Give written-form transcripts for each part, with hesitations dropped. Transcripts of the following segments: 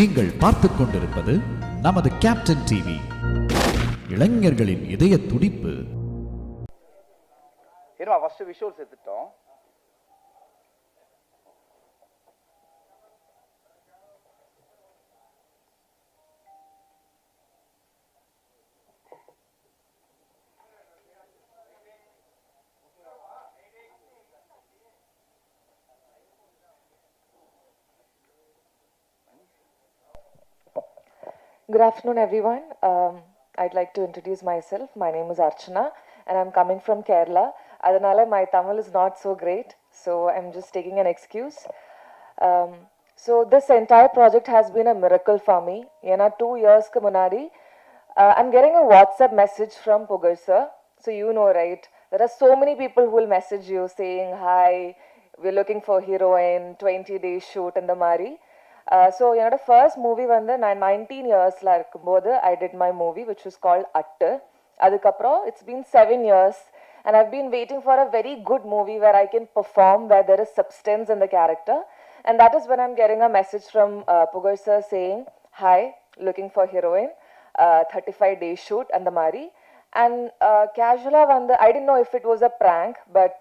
நீங்கள் பார்த்துக் கொண்டிருப்பது நமது கேப்டன் டிவி. இளைஞர்களின் இதய துடிப்பு. ஃபர்ஸ்ட் விஷுவல்ஸ் எடுத்துட்டோம். Good afternoon, everyone. I'd like to introduce myself. My name is Archana, and I'm coming from Kerala. Adanale, my Tamil is not so great, so I'm just taking an excuse. So this entire project has been a miracle for me. Yena 2 years ke munadi, I'm getting a WhatsApp message from Pugar sir. So you know, right? There are so many people who will message you saying, "Hi, we're looking for heroine, 20-day shoot in the Mari." So என்னோட first movie வந்து நான் 19 இயர்ஸில் இருக்கும்போது I did my movie which is called at. அதுக்கப்புறம் it's been 7 years and I've been waiting for a very good movie where I can perform, where there is substance in the character, and that is when I'm getting a message from Pugar sir saying, "Hi, looking for heroine, 35-day shoot and the Mari." And casually வந்து I didn't know if it was a prank, but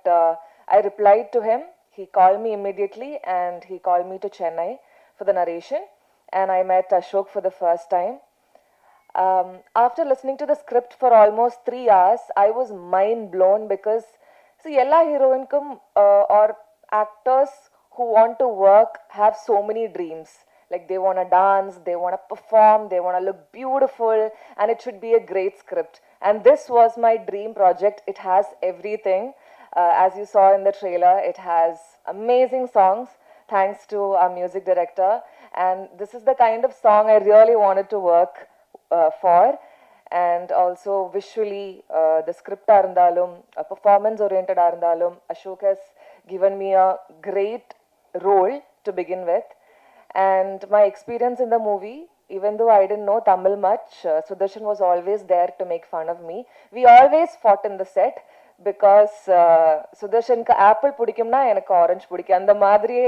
I replied to him. He called me immediately and he called me to Chennai for the narration, and I met Ashok for the first time. After listening to the script for almost 3 hours, I was mind blown because see, ella heroine or actors who want to work have so many dreams. Like they want to dance, they want to perform, they want to look beautiful, and it should be a great script. And this was my dream project. It has everything. As you saw in the trailer, it has amazing songs, thanks to our music director. And this is the kind of song I really wanted to work for. And also visually, the script arundalum, performance oriented arundalum, Ashok has given me a great role to begin with. And my experience in the movie, even though I didn't know Tamil much, Sudarshan was always there to make fun of me. We always fought in the set because சுதர்ஷனுக்கு apple பிடிக்கும்னா எனக்கு orange பிடிக்கும். அந்த மாதிரியே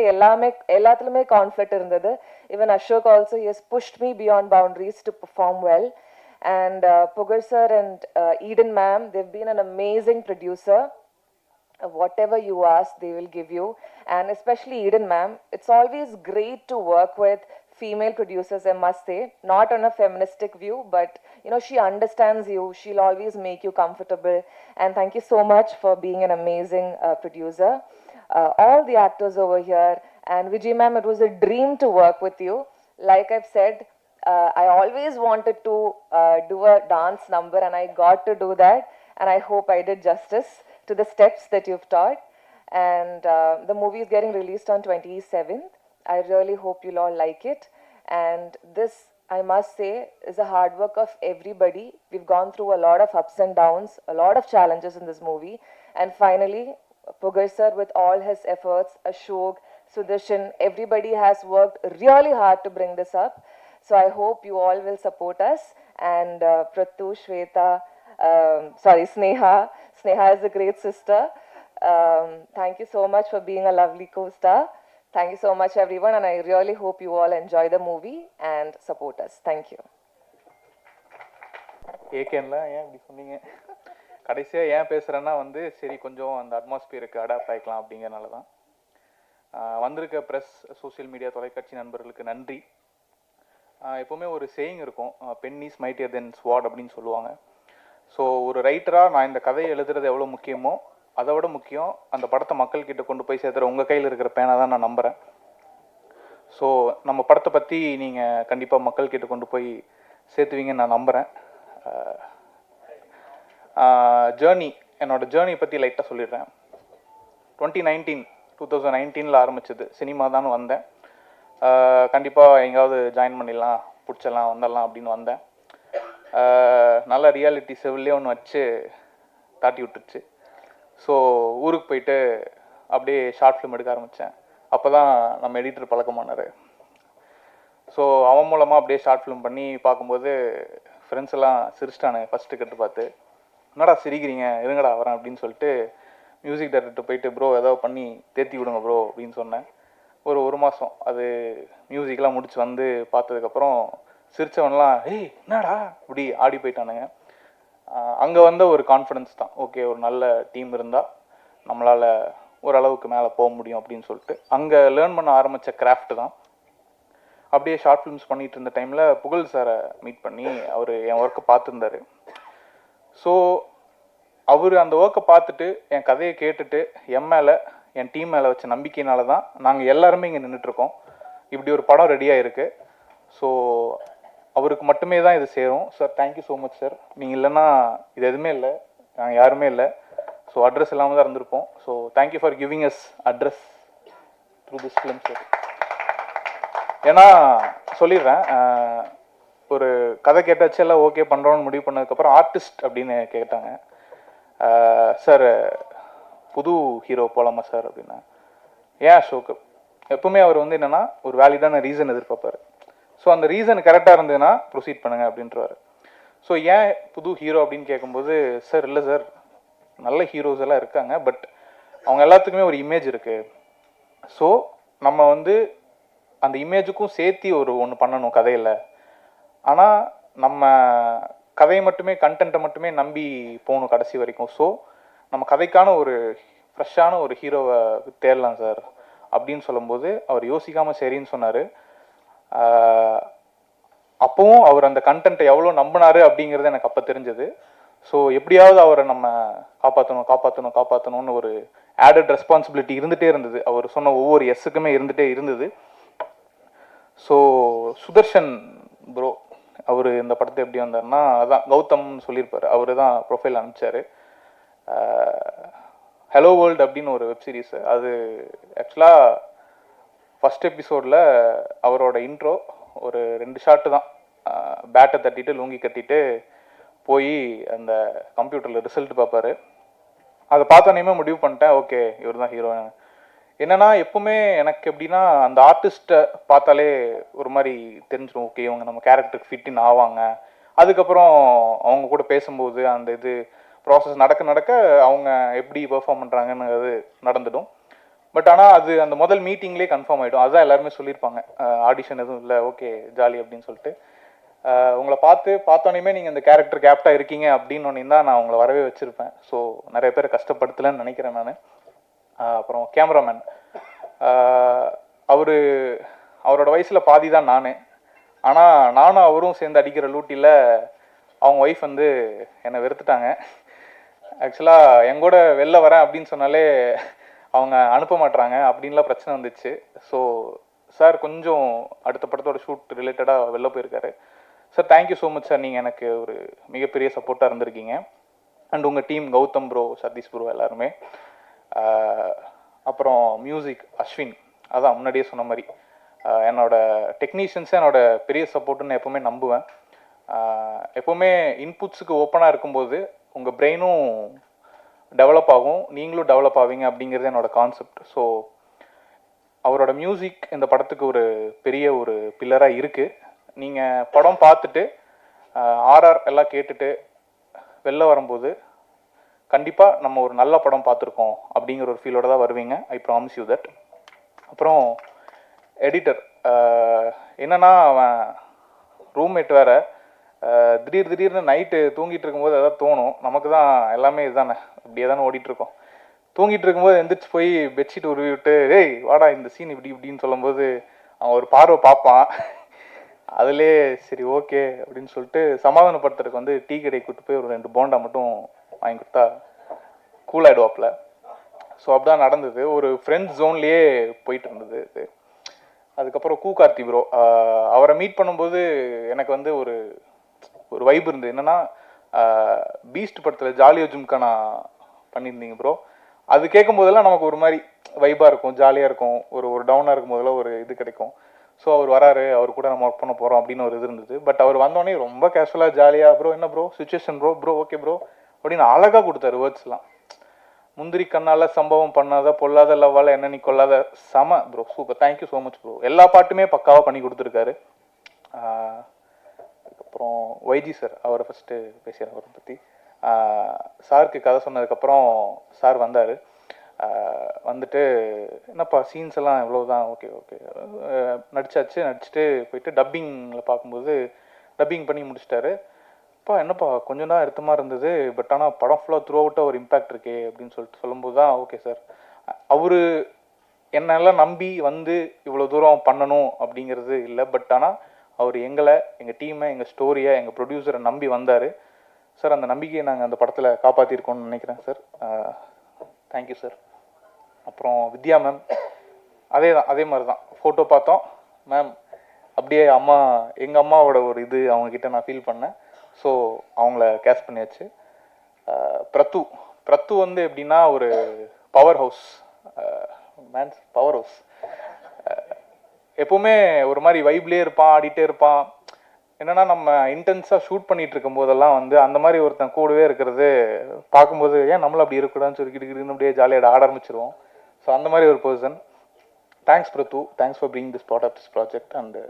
எல்லாத்துலேயுமே conflict இருந்தது. Even Ashok also he has pushed me beyond boundaries to perform well. And Pugar sir and Eden ma'am, they've been an amazing producer. Whatever you ask, they will give you. And especially Eden ma'am, it's always great to work with female producers, I must say, not on a feministic view, but you know, she understands you, she'll always make you comfortable. And thank you so much for being an amazing producer. All the actors over here, and Vijay ma'am, it was a dream to work with you. Like I've said, I always wanted to do a dance number, and I got to do that, and I hope I did justice to the steps that you've taught. And the movie is getting released on 27th. I really hope you'll all like it. And this, I must say, is a hard work of everybody. We've gone through a lot of ups and downs, a lot of challenges in this movie. And finally, Pugar sir, with all his efforts, Ashok, Sudarshan, everybody has worked really hard to bring this up. So I hope you all will support us. And Prathu, Shweta, Sneha. Sneha is a great sister. Thank you so much for being a lovely co-star. Thank you so much, everyone, and I really hope you all enjoy the movie and support us. Thank you. ஏகேன்லாம் ஏன் இப்படி சொன்னீங்க? கடைசியாக ஏன் பேசுகிறேன்னா வந்து சரி கொஞ்சம் அந்த அட்மாஸ்பியருக்கு adapt ஆகிக்கலாம் அப்படிங்கிறனால தான். வந்திருக்க ப்ரெஸ், சோசியல் மீடியா, தொலைக்காட்சி நண்பர்களுக்கு நன்றி. எப்போவுமே ஒரு சேயிங் இருக்கும், பென் இஸ் மைட்டியர் தென் ஸ்வாட் அப்படின்னு சொல்லுவாங்க. ஸோ ஒரு ரைட்டராக நான் இந்த கதையை எழுதுறது எவ்வளோ முக்கியமோ அதை விட முக்கியம் அந்த படத்தை மக்கள்கிட்ட கொண்டு போய் சேர்த்துற உங்கள் கையில் இருக்கிற பேனை தான் நான் நம்புகிறேன். ஸோ நம்ம படத்தை பற்றி நீங்கள் கண்டிப்பாக மக்கள்கிட்ட கொண்டு போய் சேர்த்துவீங்கன்னு நான் நம்புகிறேன். ஜேர்னி, என்னோடய ஜேர்னி பற்றி லைட்டாக சொல்லிடுறேன். 2019 ஆரம்பிச்சது, சினிமா தான் வந்தேன். கண்டிப்பாக எங்கேயாவது ஜாயின் பண்ணிடலாம், பிடிச்சலாம், வந்துடலாம் அப்படின்னு வந்தேன். நல்ல ரியாலிட்டி செவிலே ஒன்று வச்சு தாட்டி விட்டுருச்சு. ஸோ ஊருக்கு போயிட்டு அப்படியே ஷார்ட் ஃபிலிம் எடுக்க ஆரம்பித்தேன். அப்போ தான் நம்ம எடிட்டர் பழக்கமானார். ஸோ அவன் மூலமாக அப்படியே ஷார்ட் ஃபிலிம் பண்ணி பார்க்கும்போது ஃப்ரெண்ட்ஸ் எல்லாம் சிரிச்சிட்டானுங்க. ஃபஸ்ட்டு கட்டு பார்த்து, என்னடா சிரிக்கிறீங்க, இருங்கடா வரேன் அப்படின்னு சொல்லிட்டு மியூசிக் டைரக்டர் போயிட்டு ப்ரோ ஏதோ பண்ணி தேத்தி விடுங்க ப்ரோ அப்படின்னு சொன்னேன். ஒரு மாதம் அது மியூசிக்லாம் முடிச்சு வந்து பார்த்ததுக்கப்புறம் சிரிச்சவன்லாம் ஏய் என்னடா இப்படி ஆடி போயிட்டானுங்க. அங்கே வந்த ஒரு கான்ஃபிடன்ஸ் தான், ஓகே ஒரு நல்ல டீம் இருந்தால் நம்மளால் ஓரளவுக்கு மேலே போக முடியும் அப்படின்னு சொல்லிட்டு அங்கே லேர்ன் பண்ண ஆரம்பித்த கிராஃப்ட் தான். அப்படியே ஷார்ட் ஃபிலிம்ஸ் பண்ணிகிட்டு இருந்த டைமில் புகழ் சாரை மீட் பண்ணி அவர் என் ஒர்க்கை பார்த்துருந்தாரு. ஸோ அவர் அந்த ஒர்க்கை பார்த்துட்டு என் கதையை கேட்டுட்டு என் மேலே என் டீம் மேலே வச்ச நம்பிக்கையினால தான் நாங்கள் எல்லாருமே இங்கே நின்றுட்டுருக்கோம். இப்படி ஒரு படம் ரெடியாக இருக்குது. ஸோ அவருக்கு மட்டுமே தான் இது சேரும். Sir thank you so much sir. நீங்கள் இல்லைன்னா இது எதுவுமே இல்லை, நாங்கள் யாருமே இல்லை. ஸோ அட்ரஸ் இல்லாமல் தான் இருந்திருப்போம். So thank you for giving us address through this film sir. ஏன்னா சொல்லிடுறேன், ஒரு கதை கேட்டாச்சு எல்லாம் ஓகே பண்ணுறோன்னு முடிவு பண்ணதுக்கப்புறம் ஆர்டிஸ்ட் அப்படின்னு கேட்டாங்க. சார் புது ஹீரோ போகலாமா சார் அப்படின்னா, ஏன் அசோக் எப்பவுமே அவர் வந்து என்னென்னா ஒரு வேலிடான ரீசன் எதிர்பார்ப்பார். ஸோ அந்த ரீசன் கரெக்டாக இருந்ததுன்னா ப்ரொசீட் பண்ணுங்கள் அப்படின்றவார். ஸோ ஏன் புது ஹீரோ அப்படின்னு கேட்கும்போது, சார் இல்லை சார் நல்ல ஹீரோஸ் எல்லாம் இருக்காங்க, பட் அவங்க எல்லாத்துக்குமே ஒரு இமேஜ் இருக்குது. ஸோ நம்ம வந்து அந்த இமேஜுக்கும் சேர்த்தி ஒன்று பண்ணணும் கதையில். ஆனால் நம்ம கதையை மட்டுமே கண்டென்ட்டை மட்டுமே நம்பி போகணும் கடைசி வரைக்கும். ஸோ நம்ம கதைக்கான ஒரு ஃப்ரெஷ்ஷான ஒரு ஹீரோவை தேடலாம் சார் அப்படின்னு சொல்லும்போது அவர் யோசிக்காமல் சரின்னு சொன்னார். அப்போவும் அவர் அந்த கண்டென்ட்டை எவ்வளோ நம்பினார் அப்படிங்கிறது எனக்கு அப்போ தெரிஞ்சது. ஸோ எப்படியாவது அவரை நம்ம காப்பாற்றணும்னு ஒரு ஆடட் ரெஸ்பான்சிபிலிட்டி இருந்துகிட்டே இருந்தது. அவர் சொன்ன ஒவ்வொரு எஸ்ஸுக்குமே இருந்துகிட்டே இருந்தது. ஸோ சுதர்ஷன் ப்ரோ அவர் இந்த படத்தை எப்படி வந்தார்னா, அதான் கௌதம்னு சொல்லியிருப்பார், அவர் தான் ப்ரொஃபைல் அனுப்பிச்சார். ஹலோ வேர்ல்டு அப்படின்னு ஒரு வெப் சீரிஸு. அது ஆக்சுவலாக ஃபஸ்ட் எபிசோடில் அவரோட இன்ட்ரோ ஒரு 2 ஷாட்டு தான். பேட்டை தட்டிட்டு லுங்கி கட்டிட்டு போய் அந்த கம்ப்யூட்டரில் ரிசல்ட் பார்ப்பார். அதை பார்த்தோன்னே முடிவு பண்ணிட்டேன், ஓகே இவர் தான் ஹீரோ. என்னென்னா எப்பவுமே எனக்கு எப்படின்னா அந்த ஆர்டிஸ்ட்டை பார்த்தாலே ஒரு மாதிரி தெரிஞ்சிடும், ஓகே இவங்க நம்ம கேரக்டருக்கு ஃபிட்டின் ஆவாங்க. அதுக்கப்புறம் அவங்க கூட பேசும்போது அந்த இது ப்ராசஸ் நடக்க அவங்க எப்படி பெர்ஃபார்ம் பண்ணுறாங்கன்னு அது நடந்துடும். பட் ஆனால் அது அந்த முதல் மீட்டிங்லேயே கன்ஃபார்ம் ஆகிடும். அதுதான் எல்லாருமே சொல்லியிருப்பாங்க, ஆடிஷன் எதுவும் இல்லை, ஓகே ஜாலி அப்படின்னு சொல்லிட்டு. உங்களை பார்த்தோன்னே நீங்கள் இந்த கேரக்டருக்கு ஆப்டாக இருக்கீங்க அப்படின்னு தான் நான் உங்களை வரவே வச்சுருப்பேன். ஸோ நிறைய பேர் கஷ்டப்படுத்தலைன்னு நினைக்கிறேன் நான். அப்புறம் கேமராமேன், அவரோட வயசில் பாதி தான் நான். ஆனால் நானும் அவரும் சேர்ந்து அடிக்கிற லூட்டியில் அவங்க ஒய்ஃப் வந்து என்னை வெறுத்துட்டாங்க. ஆக்சுவலாக எங்கூட வெளில வரேன் அப்படின்னு சொன்னாலே அவங்க அனுப்ப மாட்டுறாங்க அப்படின்லாம் பிரச்சனை வந்துச்சு. ஸோ சார் கொஞ்சம் அடுத்த படத்தோட ஷூட் ரிலேட்டடாக வெளில போயிருக்காரு. Sir thank you so much sir, நீங்கள் எனக்கு ஒரு மிகப்பெரிய சப்போர்ட்டாக இருந்திருக்கீங்க. அண்ட் உங்கள் team Gautam bro, Satish bro எல்லாருமே. அப்புறம் மியூசிக் அஸ்வின், அதான் முன்னாடியே சொன்ன மாதிரி என்னோட டெக்னீஷியன்ஸை என்னோட பெரிய சப்போர்ட்டுன்னு எப்போவுமே நம்புவேன். எப்போவுமே இன்புட்ஸுக்கு ஓப்பனாக இருக்கும்போது உங்கள் பிரெயினும் டெவலப் ஆகும், நீங்களும் டெவலப் ஆவீங்க அப்படிங்கிறது என்னோட கான்செப்ட். ஸோ அவரோட மியூசிக் இந்த படத்துக்கு ஒரு பெரிய ஒரு பில்லராக இருக்குது. நீங்கள் படம் பார்த்துட்டு ஆர்ஆர் எல்லாம் கேட்டுட்டு வெளில வரும்போது கண்டிப்பாக நம்ம ஒரு நல்ல படம் பார்த்துருக்கோம் அப்படிங்கிற ஒரு ஃபீலோடு தான் வருவீங்க. I promise you that. அப்புறம் எடிட்டர் என்னென்னா, அவன் ரூம்மேட் வேறு. திடீர்னு நைட்டு தூங்கிட்டு இருக்கும்போது எதாவது தோணும், நமக்கு தான் எல்லாமே இதுதானே, இப்படியே தானே ஓடிட்டுருக்கோம். தூங்கிட்டு இருக்கும்போது எந்திரிச்சு போய் பெட்ஷீட் உருவி விட்டு, ஏய் வாடா இந்த சீன் இப்படின்னு சொல்லும்போது அவன் ஒரு பார்வை பார்ப்பான். அதிலே சரி ஓகே அப்படின்னு சொல்லிட்டு சமாதானப்படுத்துறதுக்கு வந்து டீ கடை கூப்பிட்டு போய் ஒரு 2 போண்டா மட்டும் வாங்கி கொடுத்தா கூலாகிடுவாப்பில். ஸோ அப்படிதான் நடந்தது. ஒரு ஃப்ரெண்ட்ஸ் ஜோன்லேயே போயிட்டு இருந்தது இது. அதுக்கப்புறம் கார்த்தி ப்ரோ, அவரை மீட் பண்ணும்போது எனக்கு வந்து ஒரு வைப் இருந்தது. என்னென்னா, பீஸ்ட் படத்தில் ஜாலியோ ஜும்கானா பண்ணியிருந்தீங்க ப்ரோ. அது கேட்கும் போதெல்லாம் நமக்கு ஒரு மாதிரி வைப்பாக இருக்கும், ஜாலியாக இருக்கும். ஒரு டவுனாக இருக்கும் போதெல்லாம் ஒரு இது கிடைக்கும். ஸோ அவர் வராரு, அவர் கூட நம்ம ஒர்க் பண்ண போகிறோம் அப்படின்னு ஒரு இது இருந்தது. பட் அவர் வந்தோடனே ரொம்ப கேஷுவலாக ஜாலியாக, ப்ரோ என்ன bro situation bro okay bro அப்படின்னு அழகாக கொடுத்தாரு வேர்ட்ஸ்லாம். முந்திரி கண்ணால் சம்பவம் பண்ணாத பொல்லாத லவ்வால் என்ன நீ கொள்ளாத, செம bro, super, thank you so much bro. எல்லா பாட்டுமே பக்காவாக பண்ணி கொடுத்துருக்காரு. அதுக்கப்புறம் ஒய்ஜி சார், அவரை ஃபஸ்ட்டு பேசுகிறேன் அவரை பற்றி. சாருக்கு கதை சொன்னதுக்கப்புறம் சார் வந்தார். வந்துட்டு என்னப்பா சீன்ஸ் எல்லாம் எவ்வளோதான், ஓகே ஓகே நடிச்சுட்டு போயிட்டு டப்பிங்கில் பார்க்கும்போது டப்பிங் பண்ணி முடிச்சிட்டாரு. அப்பா என்னப்பா கொஞ்சம் தான் எடுத்த மாதிரி இருந்தது, பட் ஆனால் படம் ஃபுல்லாக த்ரூ அவுட்டாக ஒரு இம்பேக்ட் இருக்கே அப்படின்னு சொல்லும்போது தான் ஓகே சார், அவர் என்னெல்லாம் நம்பி வந்து இவ்வளோ தூரம் பண்ணணும் அப்படிங்கிறது இல்லை, பட் ஆனால் அவர் எங்களை, எங்கள் டீமை, எங்கள் ஸ்டோரியை, எங்கள் ப்ரொடியூசரை நம்பி வந்தார் சார். அந்த நம்பிக்கையை நாங்கள் அந்த படத்தில் காப்பாற்றிருக்கோம்னு நினைக்கிறேன் சார். Thank you sir. அப்புறம் வித்யா மேம் அதே மாதிரி தான் ஃபோட்டோ பார்த்தோம் மேம், அப்படியே எங்கள் அம்மாவோட ஒரு இது அவங்கக்கிட்ட நான் ஃபீல் பண்ணேன். ஸோ அவங்கள கேஸ்ட் பண்ணியாச்சு. பிரத்து வந்து எப்படின்னா ஒரு பவர் ஹவுஸ் எப்போவுமே ஒரு மாதிரி வைப்லேயே இருப்பான், ஆடிட்டே இருப்பான். என்னன்னா நம்ம இன்டென்ஸாக ஷூட் பண்ணிட்டு இருக்கும் போதெல்லாம் வந்து அந்த மாதிரி ஒருத்தன் கூடவே இருக்கிறது பார்க்கும்போது ஏன் நம்மளும் அப்படி இருக்கக்கூடாதுன்னு சொல்லி கிட்டுக்கிட்டு அப்படியே ஜாலியாக ஆட ஆரம்பிச்சிருவோம். ஸோ அந்த மாதிரி ஒரு person. Thanks Prathu, thanks for bring this part of this project. And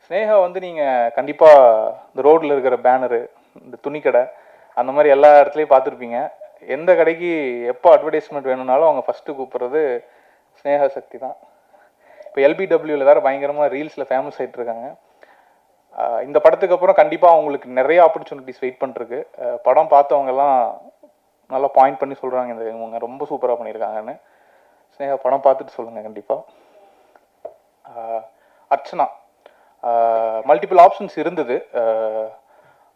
Sneha வந்து நீங்கள் கண்டிப்பாக இந்த ரோட்டில் இருக்கிற பேனரு, இந்த துணிக்கடை, அந்த மாதிரி எல்லா இடத்துலையும் பார்த்துருப்பீங்க. எந்த கடைக்கு எப்போ அட்வர்டைஸ்மெண்ட் வேணும்னாலும் அவங்க ஃபஸ்ட்டு கூப்பிட்றது ஸ்னேகா சக்தி தான். இப்போ எல்பிடபிள்யூவில் வேறு பயங்கரமாக ரீல்ஸில் ஃபேமஸ் ஆகிட்டு இருக்காங்க. இந்த படத்துக்கு அப்புறம் கண்டிப்பாக அவங்களுக்கு நிறைய ஆப்பர்ச்சுனிட்டிஸ் வெயிட் பண்ணிருக்கு. படம் பார்த்தவங்கெல்லாம் நல்லா பாயிண்ட் பண்ணி சொல்கிறாங்க, இவங்க ரொம்ப சூப்பராக பண்ணியிருக்காங்கன்னு. ஸ்னேகா படம் பார்த்துட்டு சொல்லுங்கள் கண்டிப்பாக. அர்ச்சனா, மல்டிபிள் ஆப்ஷன்ஸ் இருந்தது.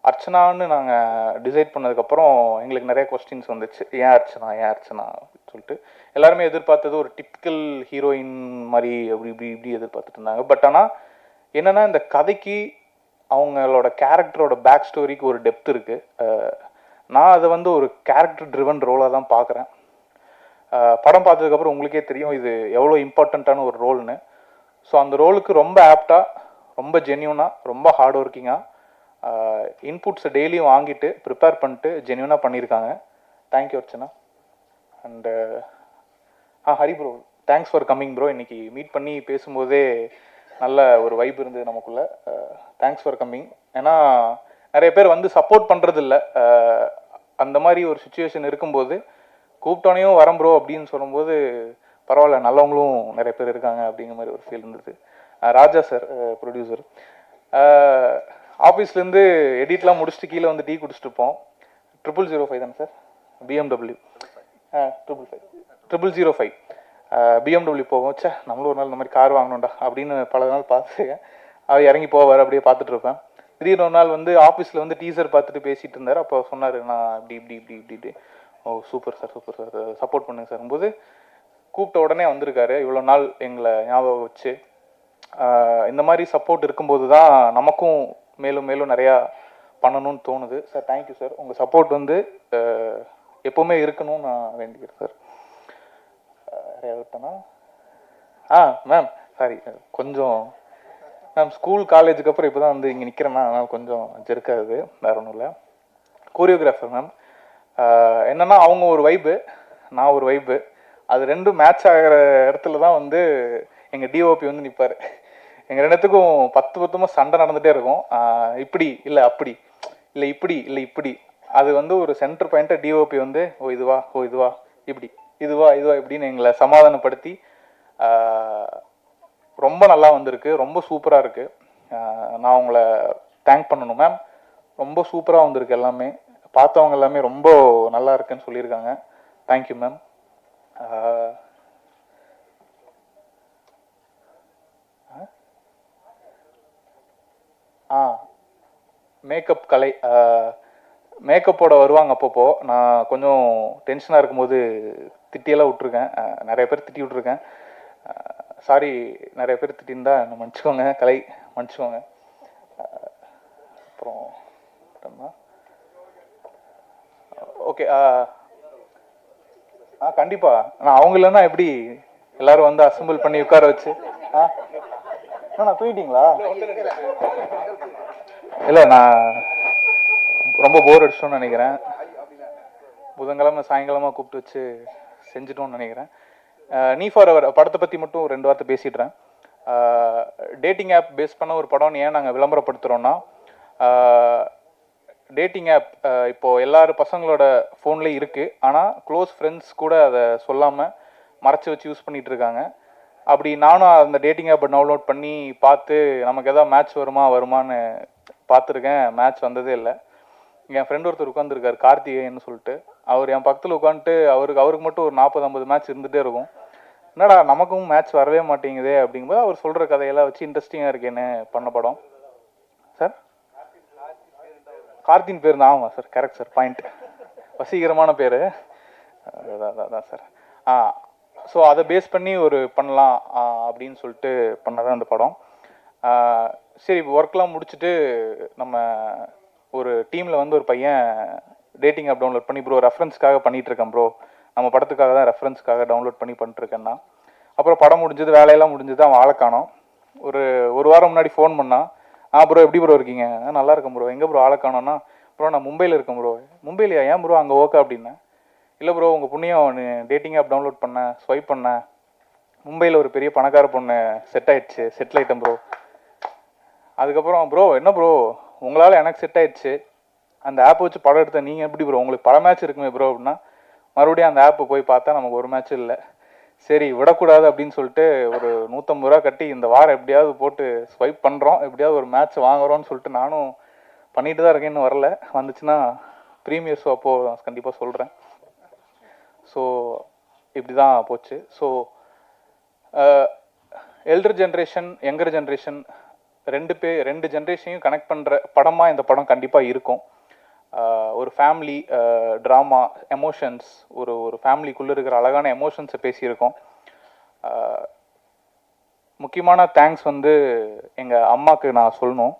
அர்ச்சனான்னு நாங்கள் டிசைட் பண்ணதுக்கப்புறம் எங்களுக்கு நிறைய கொஸ்டின்ஸ் வந்துச்சு. ஏன் அர்ச்சனா சொல்லிட்டு எல்லாருமே எதிர்பார்த்தது ஒரு டிப்பிக்கல் ஹீரோயின் மாதிரி இப்படி எதிர்பார்த்துட்டு இருந்தாங்க. பட் ஆனால் என்னென்னா இந்த கதைக்கு அவங்களோட கேரக்டரோட பேக் ஸ்டோரிக்கு ஒரு டெப்த் இருக்குது. நான் அதை வந்து ஒரு கேரக்டர் ட்ரிவன் ரோலாக தான் பார்க்குறேன். படம் பார்த்ததுக்கப்புறம் உங்களுக்கே தெரியும் இது எவ்வளோ இம்பார்ட்டண்ட்டான ஒரு ரோல்னு. ஸோ அந்த ரோலுக்கு ரொம்ப ஆப்டாக, ரொம்ப ஜென்யூனாக, ரொம்ப ஹார்ட் ஒர்க்கிங்காக இன்புட்ஸை டெய்லியும் வாங்கிட்டு ப்ரிப்பேர் பண்ணிட்டு ஜென்யூனாக பண்ணியிருக்காங்க. Thank you Archana. And Hari bro, thanks for coming bro. இன்றைக்கி மீட் பண்ணி பேசும்போதே நல்ல ஒரு வைப் இருந்தது நமக்குள்ளே. Thanks for coming. ஏன்னா நிறைய பேர் வந்து சப்போர்ட் பண்ணுறதில்ல. அந்த மாதிரி ஒரு சுச்சுவேஷன் இருக்கும்போது கூப்பிட்டோனையும் வரேன் ப்ரோ அப்படின்னு சொல்லும்போது பரவாயில்ல, நல்லவங்களும் நிறைய பேர் இருக்காங்க அப்படிங்கிற மாதிரி ஒரு ஃபீல் இருந்தது. ராஜா சார் ப்ரொடியூசர், ஆஃபீஸ்லேருந்து எடிட்லாம் முடிச்சுட்டு கீழே வந்து டீ குடிச்சிட்டு இருப்போம். 005 தானே சார், BMW 005 BMW போவோம். சே நம்மளும் ஒரு நாள் இந்த மாதிரி கார் வாங்கணும்டா அப்படின்னு பல நாள் பார்த்துருக்கேன். அவர் இறங்கி போவார், அப்படியே பார்த்துட்டு இருப்பேன். திடீர்னு ஒரு நாள் வந்து ஆஃபீஸில் வந்து டீசர் பார்த்துட்டு பேசிகிட்டு இருந்தார். அப்போ சொன்னார், நான் இப்படி ஓ சூப்பர் சார் சப்போர்ட் பண்ணுங்க சார் போது கூப்பிட்ட உடனே வந்திருக்காரு. இவ்வளோ நாள் எங்களை ஞாபகம் வச்சு இந்த மாதிரி சப்போர்ட் இருக்கும்போது தான் நமக்கும் மேலும் மேலும் நிறையா பண்ணணும்னு தோணுது சார். Thank you sir. உங்கள் சப்போர்ட் வந்து எப்போவுமே இருக்கணும்னு நான் வேண்டிக்கிறேன் சார். நிறையா விட்டேன்னா மேம் சாரி, கொஞ்சம் மேம் ஸ்கூல் காலேஜுக்கு அப்புறம் இப்போ தான் வந்து இங்கே நிற்கிறேன்னா அதனால் கொஞ்சம் ஜெருக்காகுது, வேறு ஒன்றும் இல்லை. கோரியோகிராஃபர் மேம் என்னென்னா அவங்க ஒரு வைப்பு, நான் ஒரு வைப்பு, அது ரெண்டும் மேட்ச் ஆகிற இடத்துல தான் வந்து எங்கள் டிஓபி வந்து நிற்பார். எங்கள் ரெண்டுத்துக்கும் 10 சண்டை நடந்துகிட்டே இருக்கும். இப்படி இல்லை அப்படி இல்லை இப்படி அது வந்து ஒரு சென்டர் பாயிண்ட்டை டிஓபி வந்து ஓ இதுவா இப்படி இதுவா இப்படின்னு எங்களை சமாதானப்படுத்தி ரொம்ப நல்லா வந்திருக்கு, ரொம்ப சூப்பராக இருக்குது. நான் உங்களை தேங்க் பண்ணணும் மேம். ரொம்ப சூப்பராக வந்திருக்கு எல்லாமே. பார்த்தவங்க எல்லாமே ரொம்ப நல்லா இருக்குன்னு சொல்லியிருக்காங்க. Thank you ma'am. மேக்கப் கலை, மேக்கப்போட வருவாங்க அப்பப்போ. நான் கொஞ்சம் டென்ஷனாக இருக்கும்போது திட்டியெல்லாம் விட்ருக்கேன், நிறைய பேர் திட்டி விட்ருக்கேன். சாரி, நிறைய பேர் திட்டிருந்தா என்ன மன்னிச்சுக்கோங்க, கலை மன்னிச்சுக்கோங்க. அப்புறம் ஓகே கண்டிப்பாக நான் அவங்க இல்லைன்னா எப்படி எல்லாரும் வந்து அசம்பிள் பண்ணி உட்கார வச்சு நான் தூங்கிட்டீங்களா? இல்லை, நான் ரொம்ப போர் அடிச்சிட்டோன்னு நினைக்கிறேன். புதன்கிழமை சாயங்காலமாக கூப்பிட்டு வச்சு செஞ்சிட்டோன்னு நினைக்கிறேன். நீ ஃபார் அவர் படத்தை பற்றி மட்டும் 2 வார்த்தை பேசிடுறேன். டேட்டிங் ஆப் பேஸ் பண்ண ஒரு படம்னு ஏன் நாங்கள் விளம்பரப்படுத்துகிறோன்னா, டேட்டிங் ஆப் இப்போது எல்லாரும் பசங்களோட ஃபோன்லேயும் இருக்குது. ஆனால் க்ளோஸ் ஃப்ரெண்ட்ஸ் கூட அதை சொல்லாமல் மறைச்சி வச்சு யூஸ் பண்ணிகிட்டு இருக்காங்க. அப்படி நானும் அந்த டேட்டிங் ஆப்பை டவுன்லோட் பண்ணி பார்த்து நமக்கு எதாவது மேட்ச் வருமான்னு பார்த்துருக்கேன். மேட்ச் வந்ததே இல்லை. என் ஃப்ரெண்ட் ஒருத்தர் உட்காந்துருக்கார், கார்த்திகேயன்னு சொல்லிட்டு. அவர் என் பக்கத்தில் உட்காந்துட்டு அவருக்கு மட்டும் ஒரு 40-50 மேட்ச் இருந்துகிட்டே இருக்கும். என்னடா நமக்கும் மேட்ச் வரவே மாட்டேங்குதே அப்படிங்கும்போது அவர் சொல்கிற கதையெல்லாம் வச்சு இன்ட்ரெஸ்டிங்காக இருக்கேன்னு பண்ண படம் சார். கார்த்தின் பேர் தான். ஆமாம் சார், கரெக்ட் சார், பாயிண்ட். வசீகரமான பேர் அதான் சார். ஸோ அதை பேஸ் பண்ணி ஒரு பண்ணலாம் அப்படின்னு சொல்லிட்டு பண்ணதான் அந்த படம். சரி, ஒர்க்லாம் முடிச்சுட்டு நம்ம ஒரு டீமில் வந்து ஒரு பையன் டேட்டிங் ஆப் டவுன்லோட் பண்ணி ப்ரோ ரெஃபரன்ஸ்க்காக பண்ணிகிட்ருக்கேன் ப்ரோ, நம்ம படத்துக்காக தான் ரெஃபரன்ஸ்க்காக டவுன்லோட் பண்ணி பண்ணிட்டுருக்கேன்னா. அப்புறம் படம் முடிஞ்சது, வேலையெல்லாம் முடிஞ்சது, அவன் ஆளை காணோம். ஒரு வாரம் முன்னாடி ஃபோன் பண்ணான். ப்ரோ எப்படி ப்ரோ இருக்கீங்க? நல்லா இருக்கேன் ப்ரோ. எங்கே ப்ரோ ஆளை காணோன்னா? ப்ரோ நான் மும்பையில் இருக்கேன் ப்ரோ. மும்பையிலையா? ஏன் ப்ரோ அங்கே ஓகே அப்படின்னேன். இல்லை ப்ரோ, உங்கள் புண்ணியம் டேட்டிங் ஆப் டவுன்லோட் பண்ணேன், ஸ்வைப் பண்ணேன், மும்பையில் ஒரு பெரிய பணக்கார பொண்ணு செட்டில் ஆகிட்டேன் ப்ரோ. அதுக்கப்புறம் ப்ரோ என்ன ப்ரோ உங்களால் எனக்கு செட் ஆயிடுச்சு, அந்த ஆப்பை வச்சு படம் எடுத்த நீங்கள் எப்படி ப்ரோ, உங்களுக்கு பல மேட்ச் இருக்குமே ப்ரோ அப்படின்னா. மறுபடியும் அந்த ஆப்பை போய் பார்த்தா நமக்கு ஒரு மேட்ச் இல்லை. சரி விடக்கூடாது அப்படின்னு சொல்லிட்டு ஒரு 150 ரூபா கட்டி இந்த வாரம் எப்படியாவது போட்டு ஸ்வைப் பண்ணுறோம், எப்படியாவது ஒரு மேட்ச் வாங்குறோன்னு சொல்லிட்டு நானும் பண்ணிட்டு தான் இருக்கேன். இன்னும் வரல, வந்துச்சுன்னா ப்ரீமியர் ஷோ அப்போது கண்டிப்பாக சொல்கிறேன். ஸோ இப்படி தான் போச்சு. So elder generation, younger generation ரெண்டு ஜென்ரேஷனையும் கனெக்ட் பண்ணுற படமாக இந்த படம் கண்டிப்பாக இருக்கும். ஒரு ஃபேமிலி ட்ராமா, எமோஷன்ஸ், ஒரு ஃபேமிலிக்குள்ளே இருக்கிற அழகான எமோஷன்ஸை பேசியிருக்கோம். முக்கியமான தேங்க்ஸ் வந்து எங்கள் அம்மாவுக்கு நான் சொல்லணும்.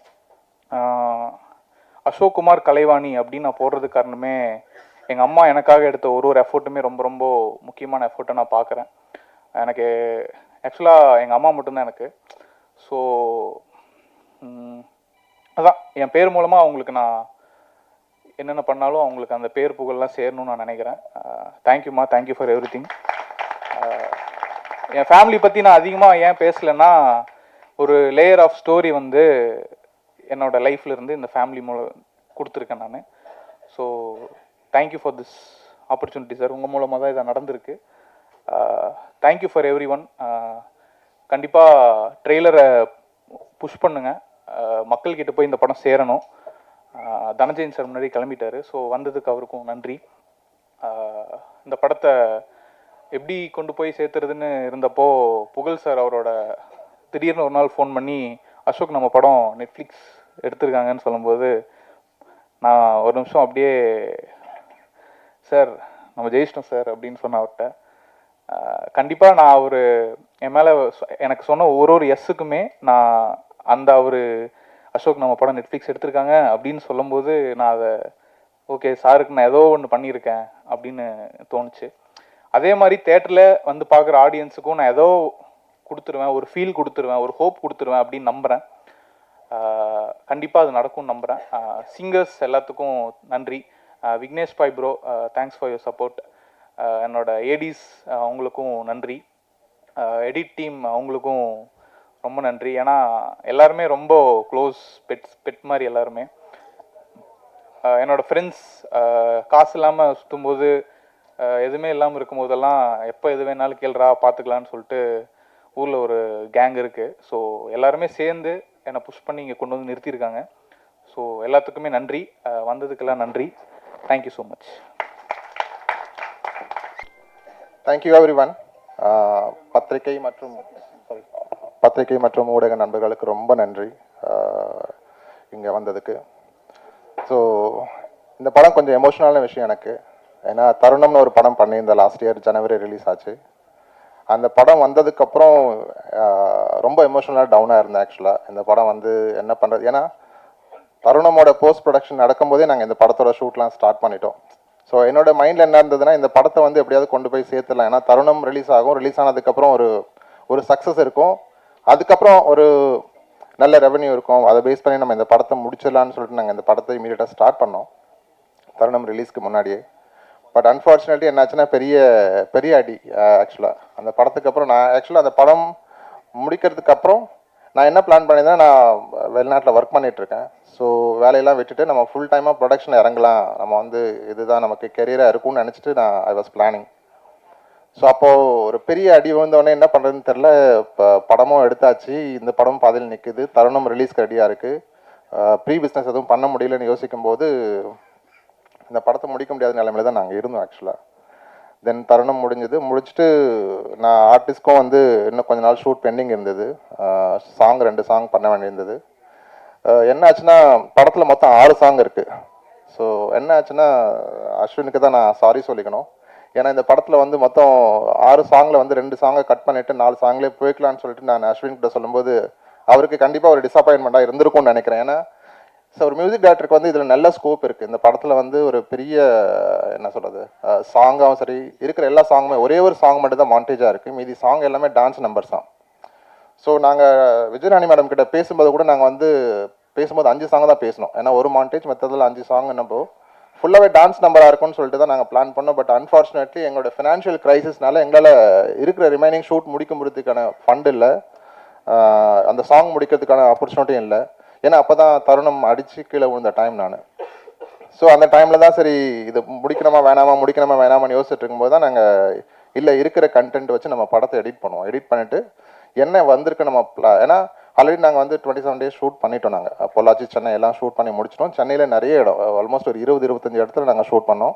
அசோக் குமார் கலைவாணி அப்படின்னு நான் போடுறதுக்கு காரணமே எங்கள் அம்மா எனக்காக எடுத்த ஒரு எஃபோர்ட்டுமே ரொம்ப ரொம்ப முக்கியமான எஃபோர்ட்டை நான் பார்க்குறேன். எனக்கு ஆக்சுவலாக எங்கள் அம்மா மட்டும்தான் எனக்கு. ஸோ அதான் என் பேர் மூலமாக அவங்களுக்கு நான் என்னென்ன பண்ணாலும் அவங்களுக்கு அந்த பேர் புகழ்லாம் சேரணும்னு நான் நினைக்கிறேன். தேங்க்யூம்மா, thank you for every thing. N family பற்றி நான் அதிகமாக ஏன் பேசலைன்னா, ஒரு லேயர் ஆஃப் ஸ்டோரி வந்து என்னோடய லைஃப்லேருந்து இந்த ஃபேமிலி மூலம் கொடுத்துருக்கேன் நான். So thank you for this opportunity sir. உங்கள் மூலமாக தான் இது நடந்திருக்கு. Thank you for every one. கண்டிப்பாக ட்ரெய்லரை புஷ் பண்ணுங்கள், மக்கள்கிட்ட போய் இந்த படம் சேரணும். தனஞ்சயன் சார் முன்னாடி கிளம்பிட்டார். ஸோ வந்ததுக்கு அவருக்கும் நன்றி. இந்த படத்தை எப்படி கொண்டு போய் சேர்த்துறதுன்னு இருந்தப்போ புகழ் சார் அவரோட திடீர்னு ஒரு நாள் ஃபோன் பண்ணி, அசோக் நம்ம படம் நெட்ஃப்ளிக்ஸ் எடுத்திருக்காங்கன்னு சொல்லும்போது நான் ஒரு நிமிஷம் அப்படியே, சார் நம்ம ஜெயிச்சிட்டோம் சார் அப்படின்னு சொன்ன அவர்கிட்ட. கண்டிப்பாக நான் என் மேலே எனக்கு சொன்ன ஒரு எஸ்ஸுக்குமே நான் அந்த அசோக் நம்ம படம் நெட்ஃப்ளிக்ஸ் எடுத்திருக்காங்க அப்படின்னு சொல்லும்போது நான் அதை ஓகே சாருக்கு நான் ஏதோ ஒன்று பண்ணியிருக்கேன் அப்படின்னு தோணுச்சு. அதே மாதிரி தேட்டரில் வந்து பார்க்குற ஆடியன்ஸுக்கும் நான் ஏதோ கொடுத்துருவேன், ஒரு ஃபீல் கொடுத்துருவேன், ஒரு ஹோப் கொடுத்துருவேன் அப்படின்னு நம்புகிறேன். கண்டிப்பாக அது நடக்கும்னு நம்புகிறேன். சிங்கர்ஸ் எல்லாத்துக்கும் நன்றி. Vignesh bye bro, thanks for your support. என்னோட ஏடிஸ் அவங்களுக்கும் நன்றி. எடிட் டீம் அவங்களுக்கும் ரொம்ப நன்றி. ஏன்னா எல்லாருமே ரொம்ப க்ளோஸ் பெட் மாதிரி எல்லாருமே. என்னோடய ஃப்ரெண்ட்ஸ் காசு இல்லாமல் சுற்றும்போது, எதுவுமே இல்லாமல் இருக்கும்போதெல்லாம் எப்போ எது வேணாலும் கேள்றா பார்த்துக்கலான்னு சொல்லிட்டு ஊரில் ஒரு கேங் இருக்குது. ஸோ எல்லாருமே சேர்ந்து என்னை புஷ் பண்ணி இங்கே கொண்டு வந்து நிறுத்தியிருக்காங்க. ஸோ எல்லாத்துக்குமே நன்றி. வந்ததுக்கெல்லாம் நன்றி. Thank you so much. Thank you every one. பத்திரிகை மற்றும் ஊடக நண்பர்களுக்கு ரொம்ப நன்றி இங்கே வந்ததுக்கு. ஸோ இந்த படம் கொஞ்சம் எமோஷ்னலான விஷயம் எனக்கு. ஏன்னா தருணம்னு ஒரு படம் பண்ணியிருந்தேன், லாஸ்ட் இயர் ஜனவரி ரிலீஸ் ஆச்சு. அந்த படம் வந்ததுக்கப்புறம் ரொம்ப எமோஷ்னலாக டவுனாக இருந்தேன் ஆக்சுவலாக. இந்த படம் வந்து என்ன பண்ணுறது, ஏன்னா தருணமோட போஸ்ட் ப்ரொடக்ஷன் நடக்கும்போதே நாங்கள் இந்த படத்தோட ஷூட்லாம் ஸ்டார்ட் பண்ணிட்டோம். ஸோ என்னோட மைண்டில் என்ன இருந்ததுன்னா, இந்த படத்தை வந்து எப்படியாவது கொண்டு போய் சேர்த்துடலாம். ஏன்னா தருணம் ரிலீஸ் ஆகும், ரிலீஸ் ஆனதுக்கப்புறம் ஒரு சக்ஸஸ் இருக்கும், அதுக்கப்புறம் ஒரு நல்ல ரெவன்யூ இருக்கும். அதை பேஸ் பண்ணி நம்ம இந்த படத்தை முடிச்சிடலான்னு சொல்லிட்டு நாங்கள் இந்த படத்தை இமீடியட்டாக ஸ்டார்ட் பண்ணோம் தருணம் ரிலீஸ்க்கு முன்னாடியே. பட் அன்ஃபார்ச்சுனேட்லி என்னாச்சுன்னா பெரிய அடி ஆக்சுவலாக அந்த படத்துக்கு அப்புறம். நான் ஆக்சுவலாக அந்த படம் முடிக்கிறதுக்கு அப்புறம் நான் என்ன பிளான் பண்ணியிருந்தேன், நான் வெளிநாட்டில் ஒர்க் பண்ணிகிட்ருக்கேன். ஸோ வேலையெல்லாம் விட்டுட்டு நம்ம ஃபுல் டைமாக ப்ரொடக்ஷன் இறங்கலாம், நம்ம வந்து இதுதான் நமக்கு கெரியராக இருக்கும்னு நினச்சிட்டு நான் ஐ வாஸ் பிளானிங். ஸோ அப்போது ஒரு பெரிய அடி விழுந்தோடனே என்ன பண்ணுறதுன்னு தெரில. இப்போ படமும் எடுத்தாச்சு, இந்த படமும் பாதையில் நிற்குது, தருணம் ரிலீஸ்க்கு ரெடியாக இருக்குது, ப்ரீ பிஸ்னஸ் எதுவும் பண்ண முடியலன்னு யோசிக்கும்போது இந்த படத்தை முடிக்க முடியாத நிலைமையில தான் நாங்கள் இருந்தோம் ஆக்சுவலாக. தென் தருணம் முடிச்சுட்டு நான் ஆர்டிஸ்ட்க்கும் வந்து இன்னும் கொஞ்ச நாள் ஷூட் பெண்டிங் இருந்தது. சாங் 2 சாங் பண்ண வேண்டியிருந்தது. என்ன ஆச்சுன்னா படத்தில் மொத்தம் 6 சாங் இருக்குது. ஸோ என்ன ஆச்சுன்னா அஸ்வினுக்கு தான் நான் சாரி சொல்லிக்கணும். ஏன்னா இந்த படத்தில் வந்து மொத்தம் 6 சாங்கில் வந்து 2 சாங்கை கட் பண்ணிவிட்டு 4 சாங்லேயே போய்க்கலான்னு சொல்லிட்டு நான் அஸ்வின்கிட்ட சொல்லும்போது அவருக்கு கண்டிப்பாக ஒரு டிசப்பாயின்மெண்ட்டாக இருந்திருக்கும்னு நினைக்கிறேன். ஏன்னா ஸோ ஒரு மியூசிக் டைரக்டருக்கு வந்து இதில் நல்ல ஸ்கோப் இருக்குது. இந்த படத்தில் வந்து ஒரு பெரிய என்ன சொல்கிறது, சாங்காகவும் சரி, இருக்கிற எல்லா சாங்குமே ஒரே ஒரு சாங் மட்டும் தான் மாண்டேஜாக இருக்குது, மீதி சாங் எல்லாமே டான்ஸ் நம்பர்ஸ் தான். ஸோ நாங்கள் விஜயராணி மேடம் கிட்ட பேசும்போது கூட நாங்கள் வந்து பேசும்போது 5 சாங் தான் பேசணும். ஏன்னா ஒரு மாண்டேஜ் மற்றதில் 5 சாங் நம்ம ஃபுல்லாகவே டான்ஸ் நம்பராக இருக்கும்னு சொல்லிட்டு தான் நாங்கள் பிளான் பண்ணோம். பட் அன்ஃபார்ச்சுனேட்லி எங்களோட ஃபினான்ஷியல் க்ரைசிஸ்னால எங்களால் இருக்கிற ரிமைனிங் ஷூட் முடிக்க முடியறதுக்கான ஃபண்ட் இல்லை, அந்த சாங் முடிக்கிறதுக்கான ஆப்பர்ச்சுனிட்டியும் இல்லை. ஏன்னா அப்போ தான் தருணம் அடித்து கீழே விழுந்த டைம் நான். ஸோ அந்த டைமில் தான் சரி இது முடிக்கணுமா வேணாமான்னு யோசிச்சுட்டு இருக்கும்போது தான் நாங்கள் இல்லை இருக்கிற கண்டென்ட் வச்சு நம்ம படத்தை எடிட் பண்ணுவோம். எடிட் பண்ணிவிட்டு என்ன வந்திருக்கு நம்ம ஏன்னா ஆல்ரெடி நாங்கள் வந்து 27 days ஷூட் பண்ணிட்டோம். நாங்கள் பொள்ளாச்சி சென்னை எல்லாம் ஷூட் பண்ணி முடிச்சிட்டோம். சென்னையில் நிறைய இடம், ஆல்மோஸ்ட் ஒரு 20-25 இடத்துல நாங்கள் ஷூட் பண்ணோம்.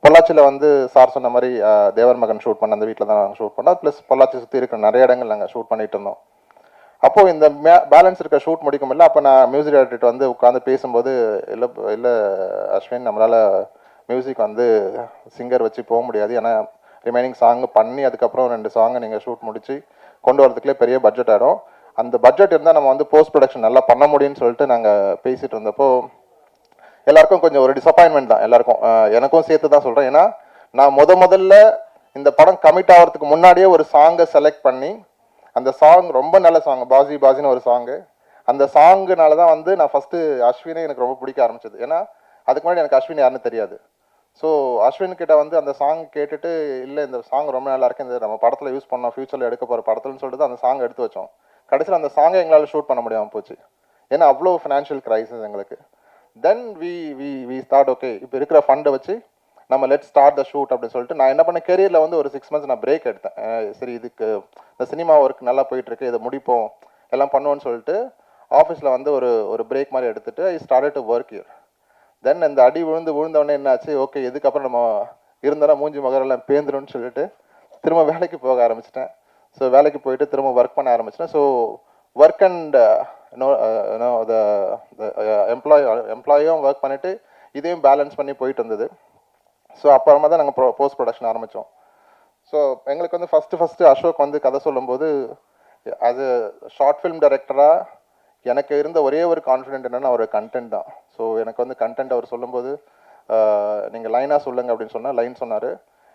பொள்ளாச்சியில் வந்து சார் சொன்ன மாதிரி தேவர் மகன் ஷூட் பண்ண அந்த வீட்டில் தான் நாங்கள் ஷூட் பண்ணோம். ப்ளஸ் பொள்ளாச்சி சுற்றி இருக்கிற நிறைய இடங்கள் நாங்கள் ஷூட் பண்ணிட்டு இருந்தோம். அப்போது இந்த பேலன்ஸ் இருக்க ஷூட் முடிக்க முடியல. அப்போ நான் மியூசிக் டைரக்டர் வந்து உட்காந்து பேசும்போது இல்லை அஸ்வின், நம்மளால் மியூசிக் வந்து சிங்கர் வச்சு போக முடியாது, ஏன்னா ரிமைனிங் சாங் பண்ணி அதுக்கப்புறம் 2 சாங்கை நீங்கள் ஷூட் முடித்து கொண்டு வரதுக்குள்ளே பெரிய பட்ஜெட் ஆகிடும். அந்த பட்ஜெட் இருந்தால் நம்ம வந்து போஸ்ட் ப்ரொடக்ஷன் நல்லா பண்ண முடியும்னு சொல்லிட்டு நாங்கள் பேசிகிட்டு இருந்தப்போ எல்லாருக்கும் கொஞ்சம் ஒரு டிசப்பாயின்மெண்ட் தான் எல்லாருக்கும், எனக்கும் சேர்த்து தான் சொல்கிறேன். ஏன்னா நான் முதல்ல இந்த படம் கமிட் ஆகிறதுக்கு முன்னாடியே ஒரு சாங்கை செலக்ட் பண்ணி, அந்த சாங் ரொம்ப நல்ல சாங், பாசின்னு ஒரு சாங்கு, அந்த சாங்குனால தான் வந்து நான் ஃபஸ்ட்டு அஸ்வினை எனக்கு ரொம்ப பிடிக்க ஆரம்பிச்சது. ஏன்னா அதுக்கு முன்னாடி எனக்கு அஸ்வின் யாருன்னு தெரியாது. ஸோ அஸ்வின் கிட்ட வந்து அந்த சாங் கேட்டுட்டு இல்லை இந்த சாங் ரொம்ப நல்லா இருக்கு, இந்த நம்ம படத்தில் யூஸ் பண்ணோம், ஃபியூச்சரில் எடுக்க போகிற படத்துலன்னு சொல்லிட்டு அந்த சாங் எடுத்து வச்சோம். கடைசியில் அந்த சாங்கை எங்களால் ஷூட் பண்ண முடியாமல் போச்சு, ஏன்னா அவ்வளோ ஃபினான்ஷியல் கிரைசிஸ் எங்களுக்கு. தென் வி ஸ்டார்ட் ஓகே இப்போ இருக்கிற ஃபண்டை வச்சு நம்ம லெட் ஸ்டார்ட் த ஷூட் அப்படின்னு சொல்லிட்டு நான் என்ன பண்ணேன், கெரியரில் வந்து ஒரு 6 months நான் பிரேக் எடுத்தேன். சரி இதுக்கு இந்த சினிமா ஒர்க் நல்லா போயிட்டுருக்கு, இதை முடிப்போம் எல்லாம் பண்ணுவோன்னு சொல்லிட்டு ஆஃபீஸில் வந்து ஒரு பிரேக் மாதிரி எடுத்துகிட்டு I started to work here. Then இந்த அடி விழுந்தவொடனே என்னாச்சு, ஓகே இதுக்கப்புறம் நம்ம இருந்தாலும் மூஞ்சி மகரெல்லாம் பேந்துருன்னு சொல்லிட்டு திரும்ப வேலைக்கு போக ஆரம்பிச்சிட்டேன். ஸோ வேலைக்கு போயிட்டு திரும்ப ஒர்க் பண்ண ஆரம்பிச்சிட்டேன். ஸோ ஒர்க் அண்ட் எம்ப்ளாயும் ஒர்க் பண்ணிவிட்டு இதையும் பேலன்ஸ் பண்ணி போயிட்டு இருந்தது. ஸோ அப்புறமா தான் நாங்கள் போஸ்ட் ப்ரொடக்ஷன் ஆரம்பித்தோம். ஸோ எங்களுக்கு வந்து ஃபஸ்ட்டு அசோக் வந்து கதை சொல்லும்போது அது ஷார்ட் ஃபிலிம் டைரக்டராக எனக்கு இருந்த ஒரே ஒரு கான்ஃபிடென்ட் என்னென்னா அவர் கண்டென்ட் தான். ஸோ எனக்கு வந்து கண்டென்ட் அவர் சொல்லும்போது நீங்கள் லைனாக சொல்லுங்கள் அப்படின்னு சொன்னால் லைன் சொன்னார்.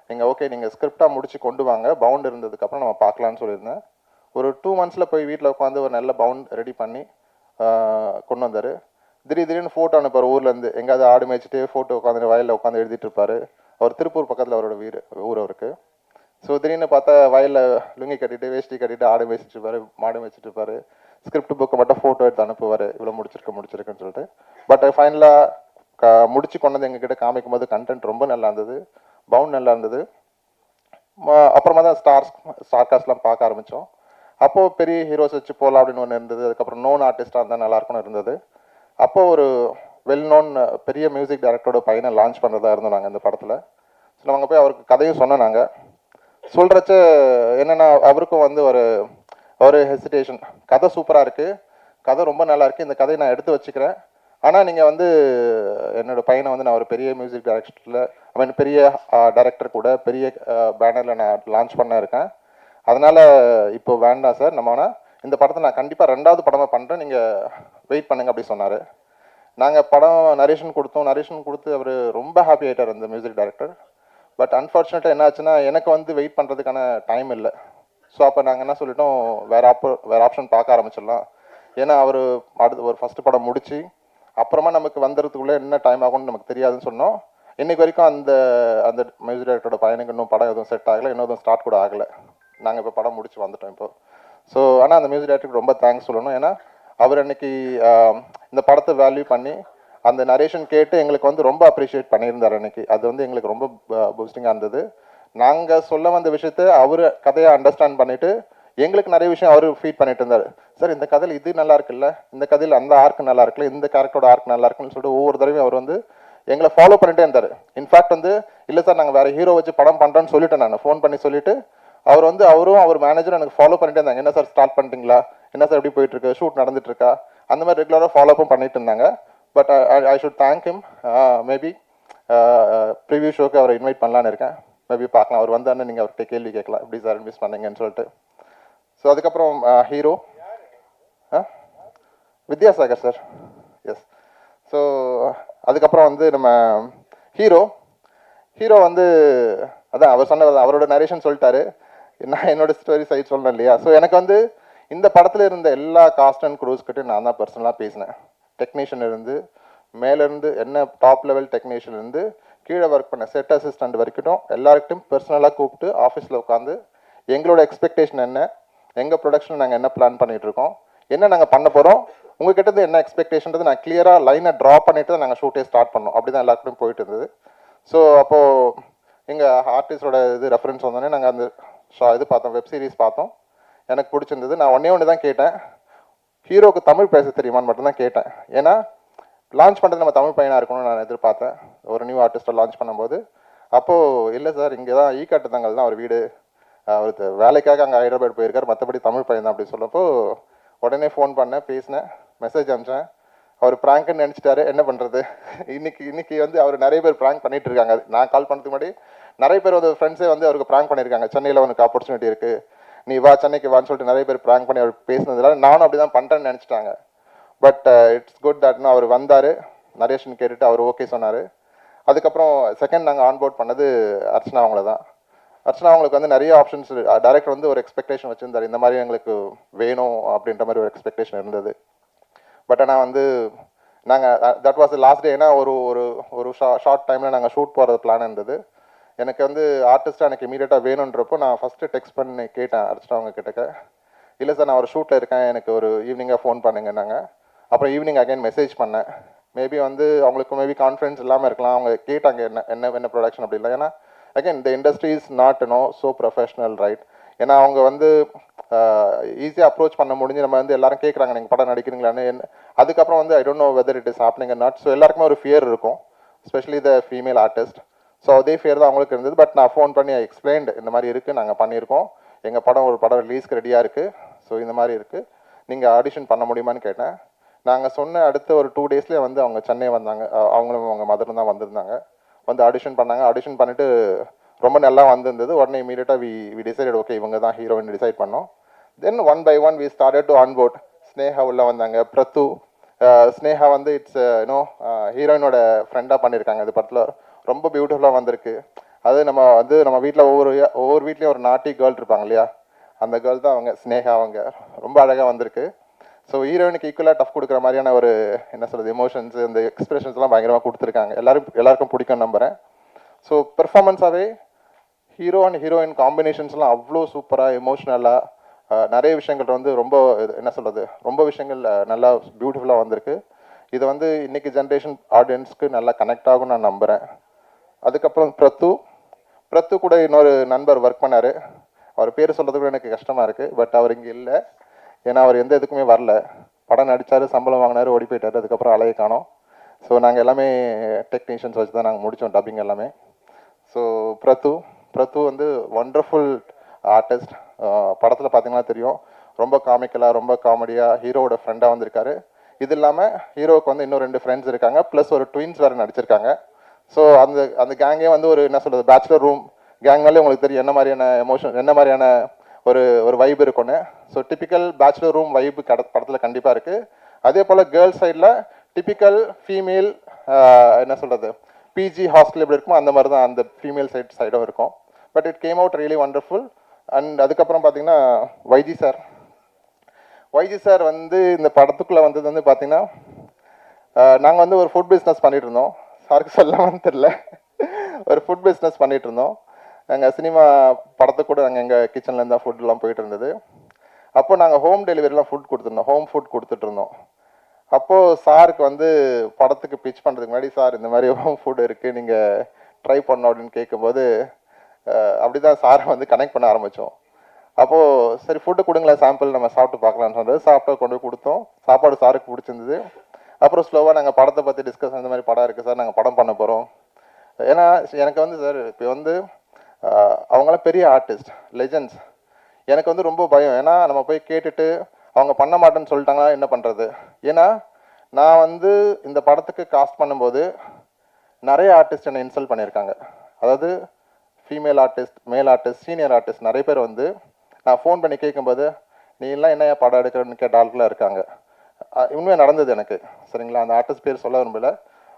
நீங்கள் ஓகே நீங்கள் ஸ்கிரிப்டாக முடிச்சு கொண்டு வாங்க, பவுண்ட் இருந்ததுக்கப்புறம் நம்ம பார்க்கலான்னு சொல்லியிருந்தேன். ஒரு 2 months போய் வீட்டில் உட்காந்து ஒரு நல்ல பவுண்ட் ரெடி பண்ணி கொண்டு வந்தார். திடீர்னு ஃபோட்டோ அனுப்பார் ஊர்லேருந்து, எங்கேயாவது ஆடு மேய்ச்சிட்டு ஃபோட்டோ உட்காந்து வயலில் உட்காந்து எழுதிட்டு இருப்பார். அவர் திருப்பூர் பக்கத்தில் அவரோட ஊர் அவருக்கு. ஸோ திடீர்னு பார்த்தா வயலில் லுங்கி கட்டிட்டு வேஷ்டி கட்டிட்டு ஆடு மேய்ச்சிட்டு இருப்பார், மாடு மேய்ச்சிட்டு இருப்பார். ஸ்கிரிப்ட் புக்கை மட்டும் ஃபோட்டோ எடுத்து அனுப்புவார், இவ்வளோ முடிச்சிருக்குன்னு சொல்லிட்டு. பட் ஃபைனலாக முடிச்சு கொண்டு வந்து எங்ககிட்ட காமிக்கும் போது கண்டென்ட் ரொம்ப நல்லா இருந்தது, பவுண்ட் நல்லா இருந்தது. அப்புறமா தான் ஸ்டார்காஸ்ட்லாம் பார்க்க ஆரம்பித்தோம். அப்போது பெரிய ஹீரோஸ் வச்சு போகலாம் அப்படின்னு ஒன்று இருந்தது. அதுக்கப்புறம் நோன் ஆர்டிஸ்டாக இருந்தால் நல்லாயிருக்குன்னு இருந்தது. அப்போது ஒரு வெல் நோன் பெரிய மியூசிக் டைரக்டரோட பையனை லான்ச் பண்ணுறதா இருந்தோம் நாங்கள் இந்த படத்தில். ஸோ நாங்கள் போய் அவருக்கு கதையும் சொன்னோம். நாங்கள் சொல்கிறச்ச என்னென்னா அவருக்கும் வந்து ஒரு ஹெசிடேஷன், கதை சூப்பராக இருக்குது, கதை ரொம்ப நல்லா இருக்குது, இந்த கதையை நான் எடுத்து வச்சுக்கிறேன், ஆனால் நீங்கள் வந்து என்னோடய பையனை வந்து நான் ஒரு பெரிய மியூசிக் டைரக்டரில் பெரிய டைரக்டர் கூட பெரிய பேனரில் நான் லான்ச் பண்ண இருக்கேன், அதனால் இப்போ வேண்டாம் சார், நம்ம வேணால் இந்த படத்தை நான் கண்டிப்பாக 2வது படமாக பண்ணுறேன், நீங்கள் வெயிட் பண்ணுங்க அப்படி சொன்னார். நாங்கள் படம் நரேஷன் கொடுத்து அவர் ரொம்ப ஹாப்பி ஆகிட்டார் அந்த மியூசிக் டைரக்டர். பட் அன்ஃபார்ச்சுனேட்டாக என்ன ஆச்சுன்னா எனக்கு வந்து வெயிட் பண்ணுறதுக்கான டைம் இல்லை. ஸோ அப்போ நாங்கள் என்ன சொல்லிட்டோம், வேறு ஆப்ஷன் பார்க்க ஆரம்பிச்சிடலாம். ஏன்னா அவர் அடுத்து ஒரு ஃபஸ்ட்டு படம் முடித்து அப்புறமா நமக்கு வந்துடுறதுக்குள்ளே என்ன டைம் ஆகும்னு நமக்கு தெரியாதுன்னு சொன்னோம். இன்றைக்கு வரைக்கும் அந்த மியூசிக் டைரக்டரோட பையனுக்கு இன்னும் படம் எதுவும் செட் ஆகலை, இன்னும் எதுவும் ஸ்டார்ட் கூட ஆகலை. நாங்கள் இப்போ படம் முடிச்சு வந்துட்டோம் இப்போ. ஸோ ஆனால் அந்த மியூசிக் டைரக்டருக்கு ரொம்ப தேங்க்ஸ் சொல்லணும். ஏன்னா அவர் அன்னைக்கு இந்த படத்தை வேல்யூ பண்ணி அந்த நரேஷன் கேட்டு எங்களுக்கு வந்து ரொம்ப அப்ரிஷியேட் பண்ணியிருந்தார் அன்னைக்கு. அது வந்து எங்களுக்கு ரொம்ப பூஸ்டிங்காக இருந்தது. நாங்கள் சொல்ல வந்த விஷயத்த அவர் கதையை அண்டர்ஸ்டாண்ட் பண்ணிவிட்டு எங்களுக்கு நிறைய விஷயம் அவர் ஃபீட் பண்ணிட்டு இருந்தார். சார் இந்த கதையில் இது நல்லா இருக்குல்ல, இந்த கதையில் அந்த ஆர்க் நல்லா இருக்குல்ல, இந்த கேரக்டரோட ஆர்க் நல்லா இருக்குன்னு சொல்லிட்டு ஒவ்வொரு தடவையும் அவர் வந்து எங்களை ஃபாலோ பண்ணிட்டே இருந்தார். இன்ஃபேக்ட் வந்து இல்லை சார் நாங்கள் வேறு ஹீரோ வச்சு படம் பண்ணுறோன்னு சொல்லிட்டேன், நான் ஃபோன் பண்ணி சொல்லிவிட்டு அவர் வந்து அவரும் அவர் மேனேஜரும் எனக்கு ஃபாலோ பண்ணிட்டே இருந்தாங்க. என்ன சார் ஸ்டார்ட் பண்ணிட்டீங்களா, என்ன சார் எப்படி போயிட்டுருக்கு, ஷூட் நடந்துட்டு இருக்கா, அந்த மாதிரி ரெகுலராக ஃபாலோஅப்பும் பண்ணிட்டு இருந்தாங்க. But I should thank him. Maybe preview ஷோக்கு அவரை இன்வைட் பண்ணலான்னு இருக்கேன். மேபி பார்க்கலாம், அவர் வந்தாருன்னு நீங்கள் அவர்கிட்ட கேள்வி கேட்கலாம், எப்படி சார் மிஸ் பண்ணீங்கன்னு சொல்லிட்டு. ஸோ அதுக்கப்புறம் hero Vidyasagar sir. Yes. So அதுக்கப்புறம் வந்து நம்ம ஹீரோ வந்து அதான் அவர் சொன்ன அவரோட நரேஷன் சொல்லிட்டாரு. நான் என்னோட ஸ்டோரி சைட் சொல்லணும் இல்லையா. ஸோ எனக்கு வந்து இந்த படத்தில் இருந்த எல்லா காஸ்ட் அண்ட் க்ரூஸ்கிட்டையும் நான் தான் பர்சனலாக பேசினேன். டெக்னீஷியன் இருந்து மேலேருந்து என்ன டாப் லெவல் டெக்னீஷியன் இருந்து கீழே ஒர்க் பண்ண செட் அசிஸ்டண்ட் வரைக்கும் எல்லாருக்கிட்டையும் பர்சனலாக கூப்பிட்டு ஆஃபீஸில் உட்காந்து எங்களோட எக்ஸ்பெக்டேஷன் என்ன, எங்கள் ப்ரொடக்ஷன் நாங்கள் என்ன பிளான் பண்ணிகிட்டு இருக்கோம், என்ன நாங்கள் பண்ண போகிறோம், உங்ககிட்ட என்ன எக்ஸ்பெக்டேஷன்றது நான் கிளியராக லைனை ட்ரா பண்ணிட்டு தான் நாங்கள் ஷூட்டே ஸ்டார்ட் பண்ணோம். அப்படி தான் எல்லாருக்கும் போயிட்டு இருந்தது. ஸோ அப்போது எங்கள் ஆர்டிஸ்டோட இது ரெஃபரன்ஸ் வந்தோடனே நாங்கள் அந்த இது பார்த்தோம், வெப் சீரிஸ் பார்த்தோம். எனக்கு பிடிச்சிருந்தது. நான் ஒன்று தான் கேட்டேன், ஹீரோக்கு தமிழ் பேச தெரியுமான்னு மட்டும்தான் கேட்டேன். ஏன்னா லான்ச் பண்ணுறது நம்ம தமிழ் பையனாக இருக்கணும்னு நான் எதிர்பார்த்தேன் ஒரு நியூ ஆர்டிஸ்ட்டை லான்ச் பண்ணும்போது. அப்போது இல்லை சார் இங்கே தான் ஈக்காட்டுத்தங்கல் தான் அவர் வீடு, அவர் வேலைக்காக அங்கே ஹைதராபாத் போயிருக்கார், மற்றபடி தமிழ் பையன் தான் அப்படி சொல்லப்போ உடனே ஃபோன் பண்ணேன், பேசினேன், மெசேஜ் அனுப்பிச்சேன். அவர் ப்ராங்க்னு நினச்சிட்டாரு, என்ன பண்ணுறது. இன்னைக்கு வந்து அவர் நிறைய பேர் ப்ராங்க் பண்ணிட்டு இருக்காங்க. நான் கால் பண்ணுறதுக்கு முன்னாடி நிறைய பேர் வந்து ஃப்ரெண்ட்ஸே வந்து அவருக்கு ப்ராங்க் பண்ணியிருக்காங்க. சென்னையில் உனக்கு ஆப்பர்ச்சுனிட்டி இருக்குது, நீ வா சென்னைக்கு வான்னு சொல்லிட்டு நிறைய பேர் ப்ராங்க் பண்ணி அவர் பேசினதுனால நானும் அப்படி தான் பண்ணுறேன்னு நினச்சிட்டாங்க. பட் இட்ஸ் குட் தட்னு அவர் வந்தார், நரேஷன் கேட்டுட்டு அவர் ஓகே சொன்னார். அதுக்கப்புறம் செகண்ட் நாங்கள் ஆன்போர்ட் பண்ணது அர்ச்சனா அவங்கள தான். அர்ச்சனா அவங்களுக்கு வந்து நிறைய ஆப்ஷன்ஸ் டைரக்டர் வந்து ஒரு எக்ஸ்பெக்டேஷன் வச்சுருந்தார், இந்த மாதிரி எங்களுக்கு வேணும் அப்படின்ற மாதிரி ஒரு எக்ஸ்பெக்டேஷன் இருந்தது. பட் ஆனால் வந்து நாங்கள் தட் வாஸ் லாஸ்ட் டே. ஏன்னா ஒரு ஷார்ட் டைமில் நாங்கள் ஷூட் போகிறது பிளான் இருந்தது. எனக்கு வந்து ஆர்டிஸ்ட்டாக எனக்கு இமீடியட்டாக வேணுன்றப்போ நான் ஃபஸ்ட்டு டெக்ஸ்ட் பண்ணி கேட்டேன் அர்ச்சனா அவங்க கிட்டக்க, இல்லை சார் நான் ஒரு ஷூட்டில் இருக்கேன், எனக்கு ஒரு ஈவினிங்காக ஃபோன் பண்ணுங்கன்னாங்க. அப்புறம் ஈவினிங் அகைன் மெசேஜ் பண்ணேன். மேபி வந்து அவங்களுக்கு மேபி கான்ஃபிடன்ஸ் இல்லாமல் இருக்கலாம், அவங்க கேட்டாங்க என்ன ப்ரொடக்ஷன் அப்படி இல்லை. ஏன்னா அகைன் இந்த industry is not so professional right. ஏன்னா அவங்க வந்து ஈஸியாக அப்ரோச் பண்ண முடிஞ்சு நம்ம வந்து எல்லாரும் கேட்குறாங்க நீங்கள் படம் நடிக்கிறீங்களான்னு. அதுக்கப்புறம் வந்து I don't know whether it is happening or not. So எல்லாருக்குமே ஒரு ஃபியர் இருக்கும், specially the female artist. So அதே ஃபியர் தான் அவங்களுக்கு இருந்தது. பட் நான் ஃபோன் பண்ணி எக்ஸ்பிளைன்டு, இந்த மாதிரி இருக்குது, நாங்கள் பண்ணியிருக்கோம், எங்கள் படம் ஒரு படம் ரிலீஸ்க்கு ரெடியாக இருக்குது, ஸோ இந்த மாதிரி இருக்குது, நீங்கள் ஆடிஷன் பண்ண முடியுமான்னு கேட்டேன். நாங்கள் சொன்ன அடுத்த ஒரு 2 டேஸ்லேயே வந்து அவங்க சென்னை வந்தாங்க. அவங்களும் அவங்க மதரும் தான் வந்திருந்தாங்க. வந்து ஆடிஷன் பண்ணாங்க. ஆடிஷன் பண்ணிவிட்டு ரொம்ப நல்லா வந்திருந்தது. உடனே இமீடியட்டாக வி டிசைடட் ஓகே இவங்க தான் ஹீரோயின் டிசைட் பண்ணோம். Then one by one we started to onboard. Sneha உள்ள வந்தாங்க, பிரத்து. ஸ்னேகா வந்து இட்ஸ் ஹீரோயினோட ஃப்ரெண்டாக பண்ணியிருக்காங்க. இது படத்தில் ரொம்ப பியூட்டிஃபுல்லாக வந்திருக்கு. அது நம்ம வீட்டில் ஒவ்வொரு வீட்லேயும் ஒரு நாட்டி கேர்ள் இருப்பாங்க இல்லையா, அந்த கேர்ள் தான் அவங்க ஸ்னேகா. அவங்க ரொம்ப அழகாக வந்திருக்கு. ஸோ ஹீரோயினுக்கு ஈக்குவலாக டஃப் கொடுக்குற மாதிரியான ஒரு என்ன சொல்கிறது எமோஷன்ஸ், இந்த எக்ஸ்பிரஷன்ஸ்லாம் பயங்கரமாக கொடுத்துருக்காங்க. எல்லாருக்கும் பிடிக்கும் நம்புகிறேன். ஸோ பெர்ஃபார்மன்ஸாகவே ஹீரோ அண்ட் ஹீரோயின் காம்பினேஷன்ஸ்லாம் அவ்வளோ சூப்பராக எமோஷ்னலாக நிறைய விஷயங்கள் வந்து ரொம்ப என்ன சொல்கிறது ரொம்ப விஷயங்கள் நல்லா பியூட்டிஃபுல்லாக வந்திருக்கு. இது வந்து இன்றைக்கி ஜென்ரேஷன் ஆடியன்ஸ்க்கு நல்லா கனெக்ட் ஆகும் நான் நம்புகிறேன். அதுக்கப்புறம் பிரத்து கூட இன்னொரு நண்பர் ஒர்க் பண்ணார். அவர் பேர் சொல்கிறது கூட எனக்கு கஷ்டமாக இருக்குது. பட் அவர் இங்கே இல்லை, ஏன்னா அவர் எந்த இதுக்குமே வரல. படம் நடித்தார், சம்பளம் வாங்கினார், ஓடி போயிட்டார். அதுக்கப்புறம் அலையை காணோம். ஸோ நாங்கள் எல்லாமே டெக்னீஷியன்ஸ் வச்சு தான் நாங்கள் முடித்தோம் டப்பிங் எல்லாமே. ஸோ பிரத்து வந்து ஒண்டர்ஃபுல் ஆர்டிஸ்ட். படத்தில் பார்த்தீங்கன்னா தெரியும், ரொம்ப காமிக்கலாக ரொம்ப காமெடியாக ஹீரோவோட ஃப்ரெண்டாக வந்திருக்காரு. இது இல்லாமல் ஹீரோவுக்கு வந்து இன்னும் 2 ஃப்ரெண்ட்ஸ் இருக்காங்க, ப்ளஸ் ஒரு ட்வின்ஸ் வேறு நடிச்சிருக்காங்க. ஸோ அந்த கேங்கே வந்து ஒரு என்ன சொல்கிறது பேச்சுலர் ரூம் கேங்னாலே உங்களுக்கு தெரியும் என்ன மாதிரியான எமோஷன், என்ன மாதிரியான ஒரு வைப் இருக்குன்னு. ஸோ டிப்பிக்கல் பேச்சுலர் ரூம் வைப்பு படத்தில் கண்டிப்பாக இருக்குது. அதே போல் கேர்ள்ஸ் சைடில் டிப்பிக்கல் ஃபீமேல் என்ன சொல்கிறது பிஜி ஹாஸ்டல் எப்படி இருக்குமோ அந்த மாதிரி தான் அந்த ஃபீமேல் சைடும் இருக்கும். But it came out really wonderful. And அதுக்கப்புறம் பார்த்தீங்கன்னா வைஜி சார் வந்து இந்த படத்துக்குள்ளே வந்தது வந்து பார்த்தீங்கன்னா நாங்கள் வந்து ஒரு ஃபுட் பிஸ்னஸ் பண்ணிகிட்டு இருந்தோம். சாருக்கு சொல்லாமன்னு தெரில, ஒரு ஃபுட் பிஸ்னஸ் பண்ணிகிட்டு இருந்தோம். எங்கள் சினிமா படத்துக்கு கூட நாங்கள் எங்கள் கிச்சன்லேருந்து தான் ஃபுட்லாம் போயிட்டு இருந்தது. அப்போ நாங்கள் ஹோம் டெலிவரிலாம் ஃபுட் கொடுத்துருந்தோம், ஹோம் ஃபுட் கொடுத்துட்டு இருந்தோம். அப்போது சாருக்கு வந்து படத்துக்கு பிச் பண்ணுறதுக்கு முன்னாடி, சார் இந்த மாதிரி ஹோம் ஃபுட் இருக்குது, நீங்கள் ட்ரை பண்ணோம் அப்படின்னு கேட்கும்போது அப்படி தான் சாரை வந்து கனெக்ட் பண்ண ஆரம்பித்தோம். அப்போது சரி ஃபுட்டு கொடுங்களேன், சாம்பிள் நம்ம சாப்பிட்டு பார்க்கலான்னு சொன்னது. சாப்பிட்டு கொண்டு போய் கொடுத்தோம். சாப்பாடு சாருக்கு பிடிச்சிருந்தது. அப்புறம் ஸ்லோவாக நாங்கள் படத்தை பற்றி டிஸ்கஸ், இந்த மாதிரி படம் இருக்குது சார், நாங்கள் படம் பண்ண போகிறோம். ஏன்னா எனக்கு வந்து சார் இப்போ வந்து அவங்களாம் பெரிய ஆர்டிஸ்ட், லெஜெண்ட்ஸ். எனக்கு வந்து ரொம்ப பயம். ஏன்னா நம்ம போய் கேட்டுட்டு அவங்க பண்ண மாட்டேன்னு சொல்லிட்டாங்கன்னா என்ன பண்ணுறது? ஏன்னா நான் வந்து இந்த படத்துக்கு காஸ்ட் பண்ணும்போது நிறைய ஆர்டிஸ்ட் என்னை இன்சல்ட் பண்ணியிருக்காங்க. அதாவது ஃபீமேல் ஆர்டிஸ்ட், மேல் ஆர்டிஸ்ட், சீனியர் ஆர்டிஸ்ட் நிறைய பேர் வந்து நான் ஃபோன் பண்ணி கேட்கும்போது நீ எல்லாம் என்ன படம் எடுக்கிறன்னு கேட்ட ஆட்களாக இருக்காங்க. உண்மையாக நடந்தது எனக்கு, சரிங்களா? அந்த ஆர்டிஸ்ட் பேர் சொல்ல விரும்பல.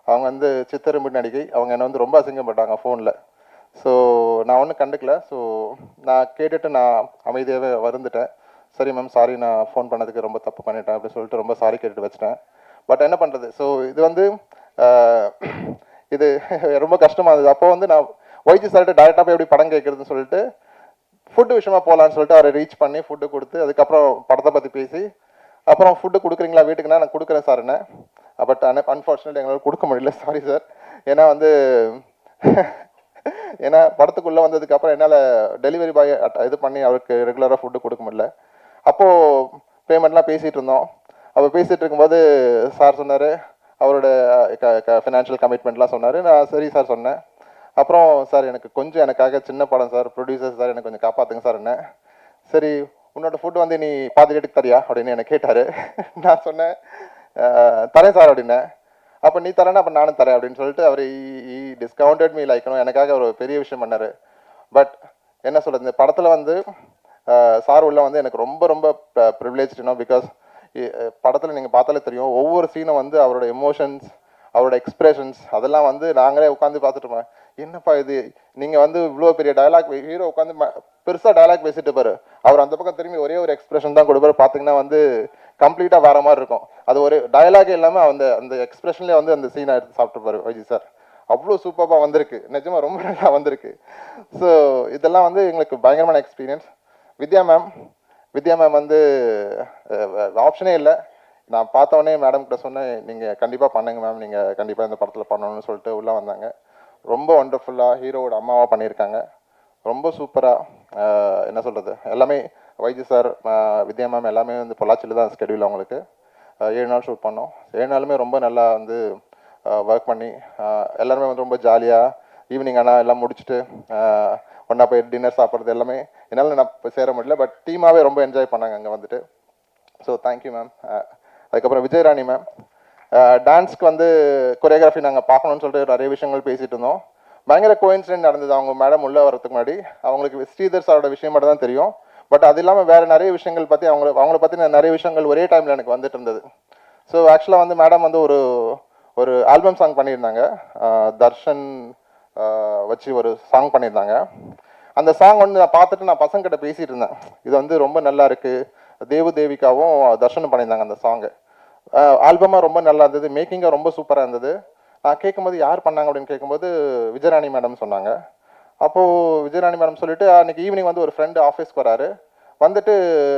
அவங்க வந்து சித்தரும்பு நடிகை. அவங்க என்னை வந்து ரொம்ப அசிங்கப்பட்டாங்க ஃபோனில். ஸோ நான் ஒன்றும் கண்டுக்கல. ஸோ நான் கேட்டுட்டு நான் அமைதியாகவே வந்துட்டேன். சரி மேம், சாரி, நான் ஃபோன் பண்ணதுக்கு ரொம்ப தப்பு பண்ணிட்டேன் அப்படின்னு சொல்லிட்டு ரொம்ப சாரி கேட்டுட்டு வச்சுட்டேன். பட் என்ன பண்ணுறது? ஸோ இது வந்து இது ரொம்ப கஷ்டமாக இருந்தது. அப்போ வந்து நான் ஒய்ஜி சார்கிட்ட டேரெக்டாக போய் எப்படி படம் கேட்குறதுன்னு சொல்லிட்டு ஃபுட்டு விஷயமா போகலான்னு சொல்லிட்டு அவரை ரீச் பண்ணி ஃபுட்டு கொடுத்து, அதுக்கப்புறம் படத்தை பற்றி பேசி, அப்புறம் ஃபுட்டு கொடுக்குறீங்களா வீட்டுக்குன்னா, நான் கொடுக்குறேன் சார் என்ன. பட் அன்ஃபார்ச்சுனேட்லி எங்களால் கொடுக்க முடியல, சாரி சார். ஏன்னா வந்து ஏன்னா படத்துக்குள்ளே வந்ததுக்கப்புறம் என்னால் டெலிவரி பாய் இது பண்ணி அவருக்கு ரெகுலராக ஃபுட்டு கொடுக்க முடியல. அப்போது பேமெண்ட்லாம் பேசிகிட்டு இருந்தோம். அப்போ பேசிகிட்டு இருக்கும்போது சார் சொன்னார், அவரோட ஃபினான்ஷியல் கமிட்மெண்ட்லாம் சொன்னார். நான் சரி சார் சொன்னேன். அப்புறம் சார் எனக்கு கொஞ்சம் எனக்காக சின்ன படம் சார், ப்ரொடியூசர் சார், எனக்கு கொஞ்சம் காப்பாற்றுங்க சார் என்ன. சரி உன்னோட ஃபுட்டு வந்து நீ பாதி ரேட்டுக்கு தரியா அப்படின்னு என்னை கேட்டார். நான் சொன்னேன் தரேன் சார் அப்படின்னேன். அப்போ நீ தரேன்னா அப்போ நானும் தரேன் அப்படின்னு சொல்லிட்டு அவர் டிஸ்கவுண்டட் மீ லைக்கணும். எனக்காக ஒரு பெரிய விஷயம் பண்ணார். பட் என்ன சொல்கிறது, இந்த படத்தில் வந்து சார் உள்ள வந்து எனக்கு ரொம்ப ரொம்ப ப்ரிவிலேஜ்டுனோ. பிகாஸ் படத்தில் நீங்கள் பார்த்தாலே தெரியும், ஒவ்வொரு சீனும் வந்து அவரோட எமோஷன்ஸ், அவரோட எக்ஸ்பிரஷன்ஸ் அதெல்லாம் வந்து நாங்களே உட்காந்து பார்த்துட்டோம். என்னப்பா இது, நீங்கள் வந்து இவ்வளோ பெரிய டயலாக், ஹீரோ உட்காந்து பெருசாக டயலாக் பேசிட்டு பாரு, அவர் அந்த பக்கம் திரும்பி ஒரே ஒரு எக்ஸ்பிரஷன் தான் கொடுப்பாரு. பார்த்தீங்கன்னா வந்து கம்ப்ளீட்டாக வேற மாதிரி இருக்கும். அது ஒரு டயலாகே இல்லாமல் அந்த அந்த எக்ஸ்பிரஷன்லேயே வந்து அந்த சீனை எடுத்து சாப்பிட்டுப்பாரு வைஜி சார். அவ்வளோ சூப்பராக வந்திருக்கு, நிஜமாக ரொம்ப நல்லா வந்திருக்கு. ஸோ இதெல்லாம் வந்து எங்களுக்கு பயங்கரமான எக்ஸ்பீரியன்ஸ். வித்யா மேம் வந்து ஆப்ஷனே இல்லை. நான் பார்த்தோன்னே மேடம் கிட்ட சொன்னேன், நீங்கள் கண்டிப்பாக பண்ணுங்க மேம், நீங்கள் கண்டிப்பாக இந்த படத்தில் பண்ணணும்னு சொல்லிட்டு உள்ளே வந்தாங்க. ரொம்ப ஒண்டர்ஃபுல்லாக ஹீரோவோட அம்மாவாக பண்ணியிருக்காங்க. ரொம்ப சூப்பராக என்ன சொல்கிறது, எல்லாமே வைஜி சார், வித்யா மேம் எல்லாமே வந்து பொள்ளாச்சியில் தான் ஸ்கெடியூல் அவங்களுக்கு. 7 நாள் ஷூட் பண்ணோம். 7 நாளுமே ரொம்ப நல்லா வந்து ஒர்க் பண்ணி எல்லாருமே வந்து ரொம்ப ஜாலியாக ஈவினிங் ஆனால் எல்லாம் முடிச்சுட்டு ஒன்றா போய் டின்னர் சாப்பிட்றது எல்லாமே என்னால் நான் சேர முடியல. பட் டீமாகவே ரொம்ப என்ஜாய் பண்ணாங்க அங்கே வந்துட்டு. So thank you ma'am. அதுக்கப்புறம் விஜயராணி மேம், டான்ஸ்க்கு வந்து கொரியோகிராஃபி நாங்கள் பார்க்கணுன்னு சொல்லிட்டு நிறைய விஷயங்கள் பேசிகிட்டு இருந்தோம். பயங்கர கோயின்சிடென்ட் நடந்தது. அவங்க மேடம் உள்ளே வரதுக்கு முன்னாடி அவங்களுக்கு ஸ்ரீதர் சாரோட விஷயம் மட்டும் தான் தெரியும். பட் அது இல்லாமல் வேறு நிறைய விஷயங்கள் பற்றி அவங்கள பற்றி நிறைய விஷயங்கள் ஒரே டைமில் எனக்கு வந்துட்டு இருந்தது. ஸோ ஆக்சுவலாக வந்து மேடம் வந்து ஒரு ஆல்பம் சாங் பண்ணியிருந்தாங்க, தர்ஷன் வச்சு ஒரு சாங் பண்ணியிருந்தாங்க. அந்த சாங் வந்து நான் பார்த்துட்டு நான் பசங்கிட்ட பேசிகிட்டு இருந்தேன், இது வந்து ரொம்ப நல்லா இருக்குது. தேவிகாவும் தர்ஷனும் பண்ணியிருந்தாங்க அந்த சாங்கு. ஆல்பமாக ரொம்ப நல்லா இருந்தது, மேக்கிங்காக ரொம்ப சூப்பராக இருந்தது. நான் கேட்கும்போது யார் பண்ணாங்க அப்படின்னு கேட்கும்போது விஜயராணி மேடம் சொன்னாங்க. அப்போது விஜயராணி மேடம் சொல்லிட்டு அன்றைக்கி ஈவினிங் வந்து ஒரு ஃப்ரெண்டு ஆஃபீஸ்க்கு வராரு. வந்துட்டு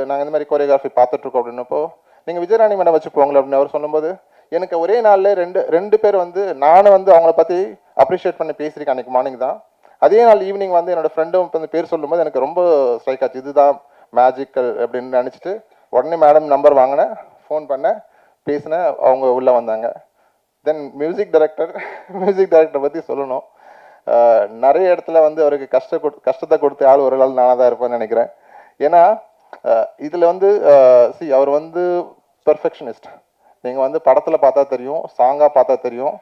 நாங்கள் இந்த மாதிரி கொரியோகிராஃபி பார்த்துட்ருக்கோம் அப்படின்னப்போ, நீங்கள் விஜயராணி மேடம் வச்சு போங்களேன் அப்படின்னு அவர் சொல்லும்போது, எனக்கு ஒரே நாளில் ரெண்டு பேர் வந்து நானும் வந்து அவங்கள பற்றி அப்ரிஷியேட் பண்ணி பேசியிருக்கேன் அன்றைக்கி மார்னிங் தான். அதே நாள் ஈவினிங் வந்து என்னோடய ஃப்ரெண்டும் இப்போ வந்து பேர் சொல்லும்போது எனக்கு ரொம்ப ஸ்ட்ரைக் ஆச்சு, இதுதான் மேஜிக்கல் அப்படின்னு நினச்சிட்டு உடனே மேடம் நம்பர் வாங்கினேன், ஃபோன் பண்ணேன், பேசினேன், அவங்க உள்ளே வந்தாங்க. தென் மியூசிக் டைரக்டரை பற்றி சொல்லணும். நிறைய இடத்துல வந்து அவருக்கு கஷ்டத்தை கொடுத்த ஆள் ஒரு நாள் நானாக தான் இருப்பேன்னு நினைக்கிறேன். ஏன்னா இதில் வந்து அவர் வந்து பெர்ஃபெக்ஷனிஸ்ட். நீங்கள் வந்து படத்தில் பார்த்தா தெரியும், சாங்காக பார்த்தா தெரியும்.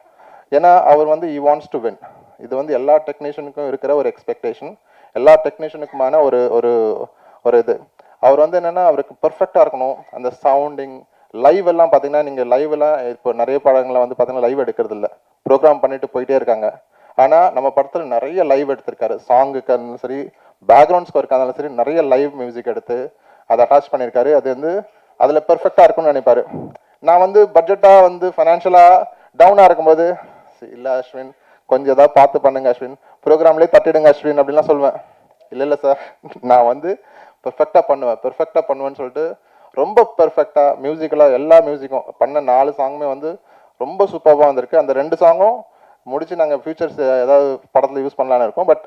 ஏன்னா அவர் வந்து he wants to win. இது வந்து எல்லா டெக்னீஷியனுக்கும் இருக்கிற ஒரு எக்ஸ்பெக்டேஷன், எல்லா டெக்னீஷியனுக்குமான ஒரு இது. அவர் வந்து என்னென்னா அவருக்கு பர்ஃபெக்டாக இருக்கணும். அந்த சவுண்டிங், லைவ் எல்லாம் பார்த்தீங்கன்னா, நீங்கள் லைவ் எல்லாம் இப்போ நிறைய படங்களை வந்து பார்த்தீங்கன்னா லைவ் எடுக்கிறது இல்லை, ப்ரோக்ராம் பண்ணிட்டு போயிட்டே இருக்காங்க. ஆனால் நம்ம படத்தில் நிறைய லைவ் எடுத்திருக்காரு. சாங்குக்கு இருந்தாலும் சரி, பேக்ரவுண்ட் ஸ்கோருக்கு இருந்தாலும் சரி, நிறைய லைவ் மியூசிக் எடுத்து அதை அட்டாச் பண்ணியிருக்காரு. அது வந்து அதில் பெர்ஃபெக்டாக இருக்கும்னு நினைப்பாரு. நான் வந்து பட்ஜெட்டாக வந்து ஃபைனான்ஷியலாக டவுனாக இருக்கும்போது, இல்லை அஸ்வின் கொஞ்சம் ஏதாவது பார்த்து பண்ணுங்க அஸ்வின், ப்ரோக்ராம்லேயே தட்டிடுங்க அஸ்வின் அப்படின்லாம் சொல்லுவேன். இல்லை சார் நான் வந்து பெர்ஃபெக்டாக பண்ணுவேன்னு சொல்லிட்டு ரொம்ப பெர்ஃபெக்டாக மியூசிக்கலாக எல்லா மியூசிக்கும் பண்ண 4 சாங்குமே வந்து ரொம்ப சூப்பராக வந்திருக்கு. அந்த 2 சாங்கும் முடிச்சு நாங்கள் ஃபியூச்சர்ஸ் ஏதாவது படத்தில் யூஸ் பண்ணலான்னு இருக்கோம். பட்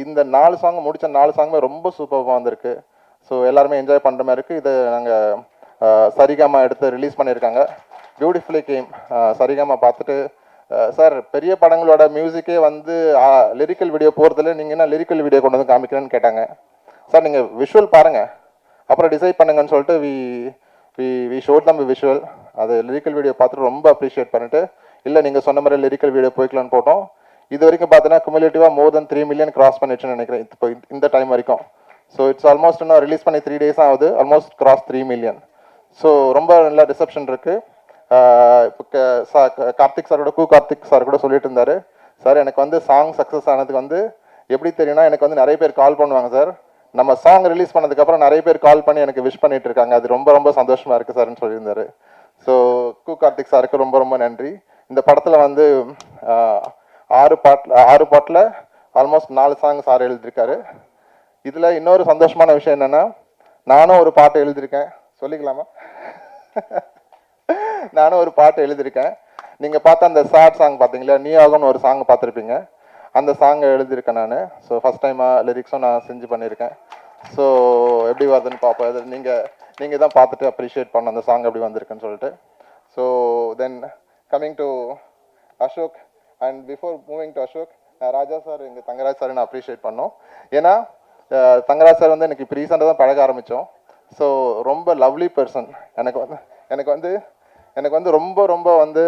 இந்த 4 சாங் முடித்த 4 சாங்குமே ரொம்ப சூப்பராக வந்திருக்கு. ஸோ எல்லாருமே என்ஜாய் பண்ணுற மாதிரி இருக்குது. இதை நாங்கள் சரிகமா எடுத்து ரிலீஸ் பண்ணியிருக்காங்க. பியூட்டிஃபுல்லி கேம் சரிகமா பார்த்துட்டு சார் பெரிய படங்களோட மியூசிக்கே வந்து லிரிக்கல் வீடியோ போகிறதுல நீங்கள் என்ன லிரிக்கல் வீடியோ கொண்டு வந்து காமிக்கிறேன்னு கேட்டாங்க. சார் நீங்கள் விஷுவல் பாருங்கள் அப்புறம் டிசைட் பண்ணுங்கன்னு சொல்லிட்டு வி ஷோட் தம் விஷுவல். அது லிரிக்கல் வீடியோ பார்த்துட்டு ரொம்ப அப்ரிஷியேட் பண்ணிட்டு இல்லை நீங்கள் சொன்ன மாதிரி லிரிக்கல் வீடியோ போய்க்கலான்னு போட்டோம். இது வரைக்கும் பார்த்தீங்கன்னா குமுலேட்டிவாக மோர் தென் 3 மில்லியன் கிராஸ் பண்ணிடுச்சுன்னு நினைக்கிறேன் இப்போ இந்த டைம் வரைக்கும். ஸோ இட்ஸ் ஆல்மோஸ்ட் இன்னும் ரிலீஸ் பண்ணி 3 days ஆகுது, ஆல்மோஸ்ட் கிராஸ் 3 மில்லியன். ஸோ ரொம்ப நல்ல ரிசப்ஷன் இருக்குது. இப்போ கார்த்திக் சார் கூட சொல்லிட்டு இருந்தார், சார் எனக்கு வந்து சாங் சக்ஸஸ் ஆனதுக்கு வந்து எப்படி தெரியும்னா எனக்கு வந்து நிறைய பேர் கால் பண்ணுவாங்க சார், நம்ம சாங் ரிலீஸ் பண்ணதுக்கப்புறம் நிறைய பேர் கால் பண்ணி எனக்கு விஷ் பண்ணிட்டு இருக்காங்க, அது ரொம்ப ரொம்ப சந்தோஷமாக இருக்குது சார்னு சொல்லியிருந்தாரு. ஸோ கார்த்திக் சாருக்கு ரொம்ப ரொம்ப நன்றி. இந்த படத்தில் வந்து 6 பாட்டில் ஆல்மோஸ்ட் 4 சாங் சார் எழுதியிருக்காரு. இதில் இன்னொரு சந்தோஷமான விஷயம் என்னென்னா நானும் ஒரு பாட்டு எழுதியிருக்கேன், சொல்லிக்கலாமா? நானும் ஒரு பாட்டு எழுதியிருக்கேன். நீங்கள் பார்த்த அந்த சேட் சாங் பார்த்தீங்களா, நீ ஆகும்னு ஒரு சாங் பார்த்துருப்பீங்க, அந்த சாங்கை எழுதியிருக்கேன் நான். ஸோ ஃபஸ்ட் டைமாக லிரிக்ஸும் நான் செஞ்சு பண்ணியிருக்கேன். ஸோ எப்படி வருதுன்னு பார்ப்போம். அது நீங்கள் தான் பார்த்துட்டு அப்ரிஷியேட் பண்ண அந்த சாங் எப்படி வந்திருக்குன்னு சொல்லிட்டு. So then coming to Ashok and before moving to Ashok, Raja sir எங்கள் தங்கராஜ் சார் நான் அப்ரிஷியேட் பண்ணோம். ஏன்னா தங்கராஜ் சார் வந்து எனக்கு இப்போ ரீசெண்டாக தான் பழக ஆரம்பித்தோம். ஸோ ரொம்ப லவ்லி பர்சன். எனக்கு வந்து ரொம்ப ரொம்ப வந்து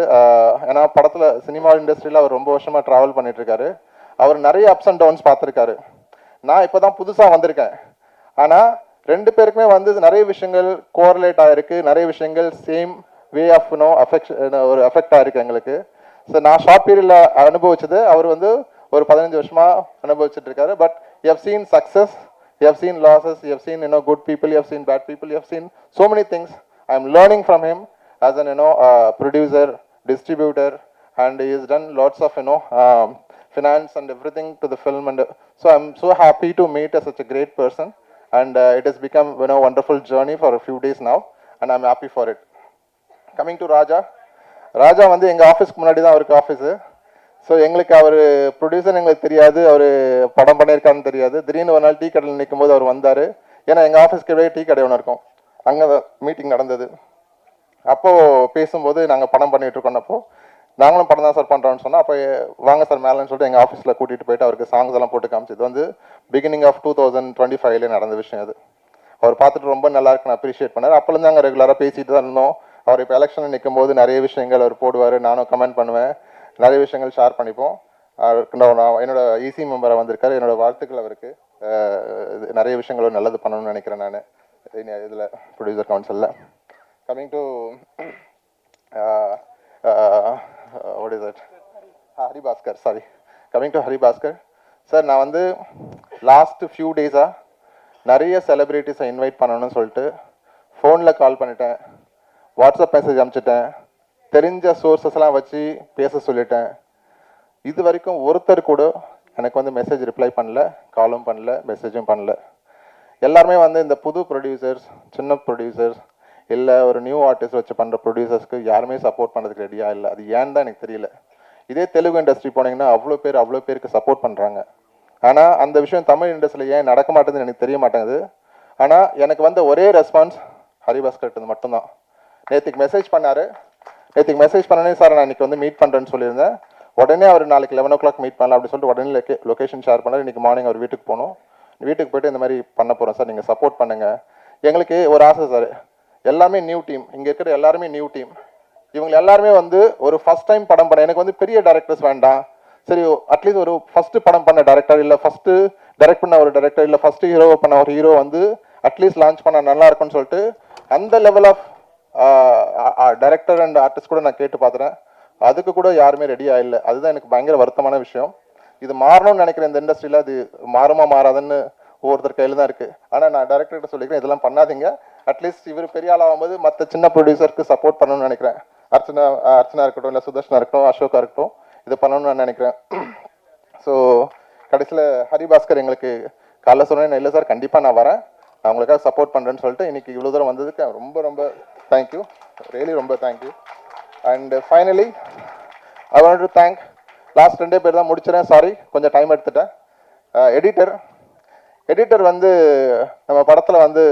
ஏன்னா படத்தில் சினிமா இண்டஸ்ட்ரியில் அவர் ரொம்ப வருஷமாக ட்ராவல் பண்ணிகிட்ருக்காரு. அவர் நிறைய அப்ஸ் அண்ட் டவுன்ஸ் பார்த்துருக்காரு. நான் இப்போ தான் புதுசாக வந்திருக்கேன். ஆனால் 2 பேருக்குமே வந்து நிறைய விஷயங்கள் கோரிலேட் ஆகிருக்கு, நிறைய விஷயங்கள் சேம் வே ஆஃப் ஒரு அஃபெக்ட் ஆகிருக்கு எங்களுக்கு. ஸோ நான் ஷார்ட் பீரியடில் அனுபவிச்சது அவர் வந்து ஒரு 15 வருஷமாக அனுபவிச்சுட்டு இருக்காரு. But you have seen success, you have seen losses, you have seen good people, you have seen bad people, you have seen so many things. I am learning from him as an producer, distributor, and he has done lots of finance and everything to the film, and so I'm so happy to meet such a great person, and it has become wonderful journey for a few days now, and I'm happy for it. Coming to ராஜா வந்து எங்கள் ஆஃபீஸ்க்கு முன்னாடி தான் அவருக்கு office. So எங்களுக்கு அவர் producer எங்களுக்கு தெரியாது, அவர் படம் பண்ணியிருக்காருன்னு தெரியாது. திடீர்னு ஒரு நாள் டீ கடையில் நிற்கும் போது அவர் வந்தார். ஏன்னா எங்கள் ஆஃபீஸ்க்கு டீ கடை ஒன்று இருக்கும், அங்கே மீட்டிங் நடந்தது. அப்போது பேசும்போது நாங்கள் படம் பண்ணிகிட்டு இருக்கோம். நாங்களும் படம் தான் சார் பண்ணுறோன்னு சொன்னால், அப்போ வாங்க சார் மேலேன்னு சொல்லிட்டு எங்கள் ஆஃபீஸில் கூட்டிகிட்டு போயிட்டு அவருக்கு சாங்ஸ் எல்லாம் போட்டு காமிச்சது வந்து பிகினிங் ஆஃப் 2025 நடந்த விஷயம் அது. அவர் பார்த்துட்டு ரொம்ப நல்லா இருக்குன்னு அப்ரிஷியேட் பண்ணார். அப்போலேருந்து நாங்கள் ரெகுலராக பேசிட்டு தான் இருந்தோம். அவர் இப்போ எலெக்ஷனில் நிற்கும் போது நிறைய விஷயங்கள் அவர் போடுவார், நானும் கமெண்ட் பண்ணுவேன், நிறைய விஷயங்கள் ஷேர் பண்ணிப்போம். நான் என்னோட இசி மெம்பராக வந்திருக்காரு, என்னோட வாழ்த்துக்கள் அவருக்கு. நிறைய விஷயங்கள் நல்லது பண்ணணும்னு நினைக்கிறேன் நான் இதில் ப்ரொடியூசர் கவுன்சிலில். Coming to what is that? Haribhaskar, sorry, coming to Haribhaskar sir. நான் வந்து லாஸ்ட் ஃபியூ டேஸாக நிறைய செலிப்ரிட்டிஸை இன்வைட் பண்ணணும்னு சொல்லிட்டு ஃபோனில் கால் பண்ணிட்டேன், வாட்ஸ்அப் மெசேஜ் அனுப்பிச்சிட்டேன், தெரிஞ்ச சோர்ஸஸ்லாம் வச்சு பேச சொல்லிட்டேன். இது வரைக்கும் ஒருத்தர் கூட எனக்கு வந்து மெசேஜ் ரிப்ளை பண்ணல, காலும் பண்ணல, மெசேஜும் பண்ணல. எல்லாருமே வந்து இந்த புது ப்ரொடியூசர்ஸ், சின்ன ப்ரொடியூசர்ஸ், இல்லை ஒரு நியூ ஆர்டிஸ்ட் வச்சு பண்ணுற ப்ரொடியூசர்ஸ்க்கு யாருமே சப்போர்ட் பண்ணுறதுக்கு ரெடியாக இல்லை. அது ஏன்னு தான் எனக்கு தெரியல. இதே தெலுங்கு இண்டஸ்ட்ரி போனீங்கன்னா அவ்வளோ பேருக்கு சப்போர்ட் பண்ணுறாங்க. ஆனால் அந்த விஷயம் தமிழ் இண்டஸ்ட்ரியில் ஏன் நடக்க மாட்டேங்குதுன்னு எனக்கு தெரிய மாட்டேங்குது. ஆனால் எனக்கு வந்து ஒரே ரெஸ்பான்ஸ் ஹரிபாஸ்கர் மட்டும்தான். நேற்றுக்கு மெசேஜ் பண்ணார். நேற்றுக்கு மெசேஜ் பண்ணனே சார் நான் இன்றைக்கி வந்து மீட் பண்ணுறேன்னு சொல்லியிருந்தேன். உடனே அவர் நாளைக்கு 11 o'clock மீட் பண்ணலாம் அப்படின்னு சொல்லிட்டு உடனே லொக்கேஷன் ஷேர் பண்ணார். இன்றைக்கி மார்னிங் அவர் வீட்டுக்கு போகணும். வீட்டுக்கு போய்ட்டு இந்த மாதிரி பண்ண போகிறோம் சார், நீங்கள் சப்போர்ட் பண்ணுங்கள். எங்களுக்கு ஒரு ஆசை சார், எல்லாமே நியூ டீம், இங்கே இருக்கிற எல்லாருமே நியூ டீம். இவங்க எல்லாருமே வந்து ஒரு ஃபஸ்ட் டைம் படம் பண்ண, எனக்கு வந்து பெரிய டைரக்டர்ஸ் வேண்டாம், சரி அட்லீஸ்ட் ஒரு ஃபஸ்ட்டு படம் பண்ண டைரக்டர், இல்லை ஃபஸ்ட்டு டைரக்ட் பண்ண ஒரு டைரக்டர், இல்லை ஃபஸ்ட்டு ஹீரோவை பண்ண ஒரு ஹீரோ வந்து அட்லீஸ்ட் லான்ச் பண்ண நல்லா இருக்கும்னு சொல்லிட்டு அந்த level of director and artist கூட நான் கேட்டு பார்த்துறேன். அதுக்கு கூட யாருமே ரெடியாக இல்லை. அதுதான் எனக்கு பயங்கர வருத்தமான விஷயம். இது மாறணும்னு நினைக்கிறேன் இந்த இண்டஸ்ட்ரியில். அது மாறுமா மாறாதுன்னு ஒவ்வொருத்தர் கையில் தான் இருக்குது. ஆனால் நான் டைரக்டர்கிட்ட சொல்லிக்கிறேன், இதெல்லாம் பண்ணாதீங்க. அட்லீஸ்ட் இவர் பெரிய ஆளாகும்போது மற்ற சின்ன ப்ரொடியூசருக்கு சப்போர்ட் பண்ணணும்னு நினைக்கிறேன். அர்ச்சனா இருக்கட்டும், இல்லை சுதர்ஷனா இருக்கட்டும், அசோகா இருக்கட்டும், இதை பண்ணணும்னு நான் நினைக்கிறேன். ஸோ கடைசியில் ஹரிபாஸ்கர் எங்களுக்கு காலைல சொன்னேன், இல்லை சார் கண்டிப்பாக நான் வரேன், நான் உங்களுக்காக சப்போர்ட் பண்ணுறேன்னு சொல்லிட்டு இன்னைக்கு இவ்வளோ தூரம் வந்ததுக்கு ரொம்ப ரொம்ப தேங்க்யூ, ரியலி ரொம்ப thank you. And finally I want to thank, last 2 பேர் தான் முடிச்சிடறேன், சாரி கொஞ்சம் டைம் எடுத்துட்டேன். எடிட்டர் வந்து நம்ம படத்தில் வந்து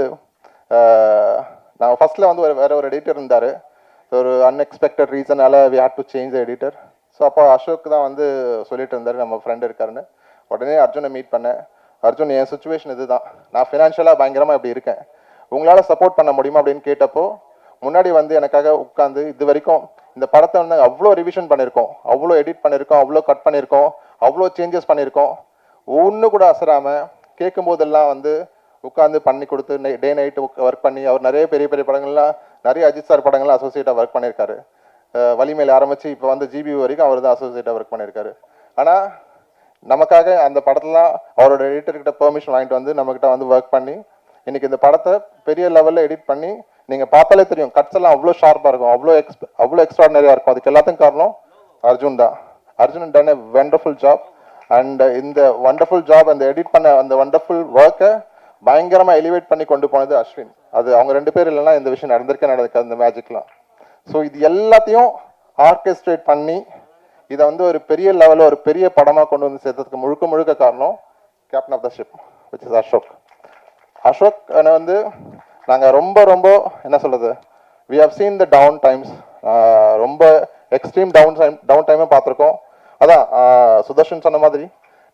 நான் ஃபஸ்ட்டில் வந்து வேற ஒரு எடிட்டர் இருந்தார். ஒரு அன்எக்ஸ்பெக்டட் ரீசனால் we had to change the editor. So அப்போ அசோக் தான் வந்து சொல்லிட்டு இருந்தார் நம்ம ஃப்ரெண்ட் இருக்காருன்னு. உடனே அர்ஜுனை மீட் பண்ணேன். அர்ஜுன், என் சுச்சுவேஷன் இது தான், நான் ஃபினான்ஷியலாக பயங்கரமாக இப்படி இருக்கேன், உங்களால் சப்போர்ட் பண்ண முடியுமா அப்படின்னு கேட்டப்போ முன்னாடி வந்து எனக்காக உட்காந்து இது வரைக்கும் இந்த படத்தை வந்து அவ்வளோ ரிவிஷன் பண்ணியிருக்கோம், அவ்வளோ எடிட் பண்ணியிருக்கோம், அவ்வளோ கட் பண்ணியிருக்கோம், அவ்வளோ சேஞ்சஸ் பண்ணியிருக்கோம், ஒன்று கூட அசராமல் கேட்கும் போதெல்லாம் வந்து உட்காந்து பண்ணி கொடுத்து டே நைட்டு ஒர்க் பண்ணி, அவர் நிறைய பெரிய பெரிய படங்கள்லாம், நிறைய அஜித் சார் படங்கள்லாம் அசோசியேட்டாக ஒர்க் பண்ணியிருக்காரு. வலிமையில் ஆரம்பித்து இப்போ வந்து ஜிபி வரைக்கும் அவர் தான் அசோசியேட்டாக ஒர்க் பண்ணியிருக்காரு. ஆனால் நமக்காக அந்த படத்தெல்லாம் அவரோட எடிட்டர்கிட்ட பெர்மிஷன் வாங்கிட்டு வந்து நம்மக்கிட்ட வந்து ஒர்க் பண்ணி இன்னைக்கு இந்த படத்தை பெரிய லெவலில் எடிட் பண்ணி, நீங்கள் பார்த்தாலே தெரியும் கட்ஸ் எல்லாம் அவ்வளோ ஷார்ப்பாக இருக்கும், அவ்வளோ எக்ஸ்ட்ராடனரியாக இருக்கும். அதுக்கு எல்லாத்துக்கும் காரணம் அர்ஜுன் தான். Arjun ton a wonderful job. And இந்த வண்டர்ஃபுல் ஜாப், அந்த எடிட் பண்ண அந்த வண்டர்ஃபுல் ஒர்க்கை பயங்கரமாக எலிவேட் பண்ணி கொண்டு போனது அஸ்வின். அது அவங்க 2 பேர் இல்லைன்னா இந்த விஷயம் நடந்திருக்காது அந்த மேஜிக்லாம். ஸோ இது எல்லாத்தையும் ஆர்கெஸ்ட்ரேட் பண்ணி இதை வந்து ஒரு பெரிய லெவலில் ஒரு பெரிய படமாக கொண்டு வந்து சேர்த்ததுக்கு முழுக்க காரணம் captain of the ship which is Ashok. Ashok வந்து நாங்கள் ரொம்ப என்ன சொல்கிறது, we have seen the down times, ரொம்ப எக்ஸ்ட்ரீம் டவுன் டைமே பார்த்துருக்கோம். அதான் சுதர்ஷன் சொன்ன மாதிரி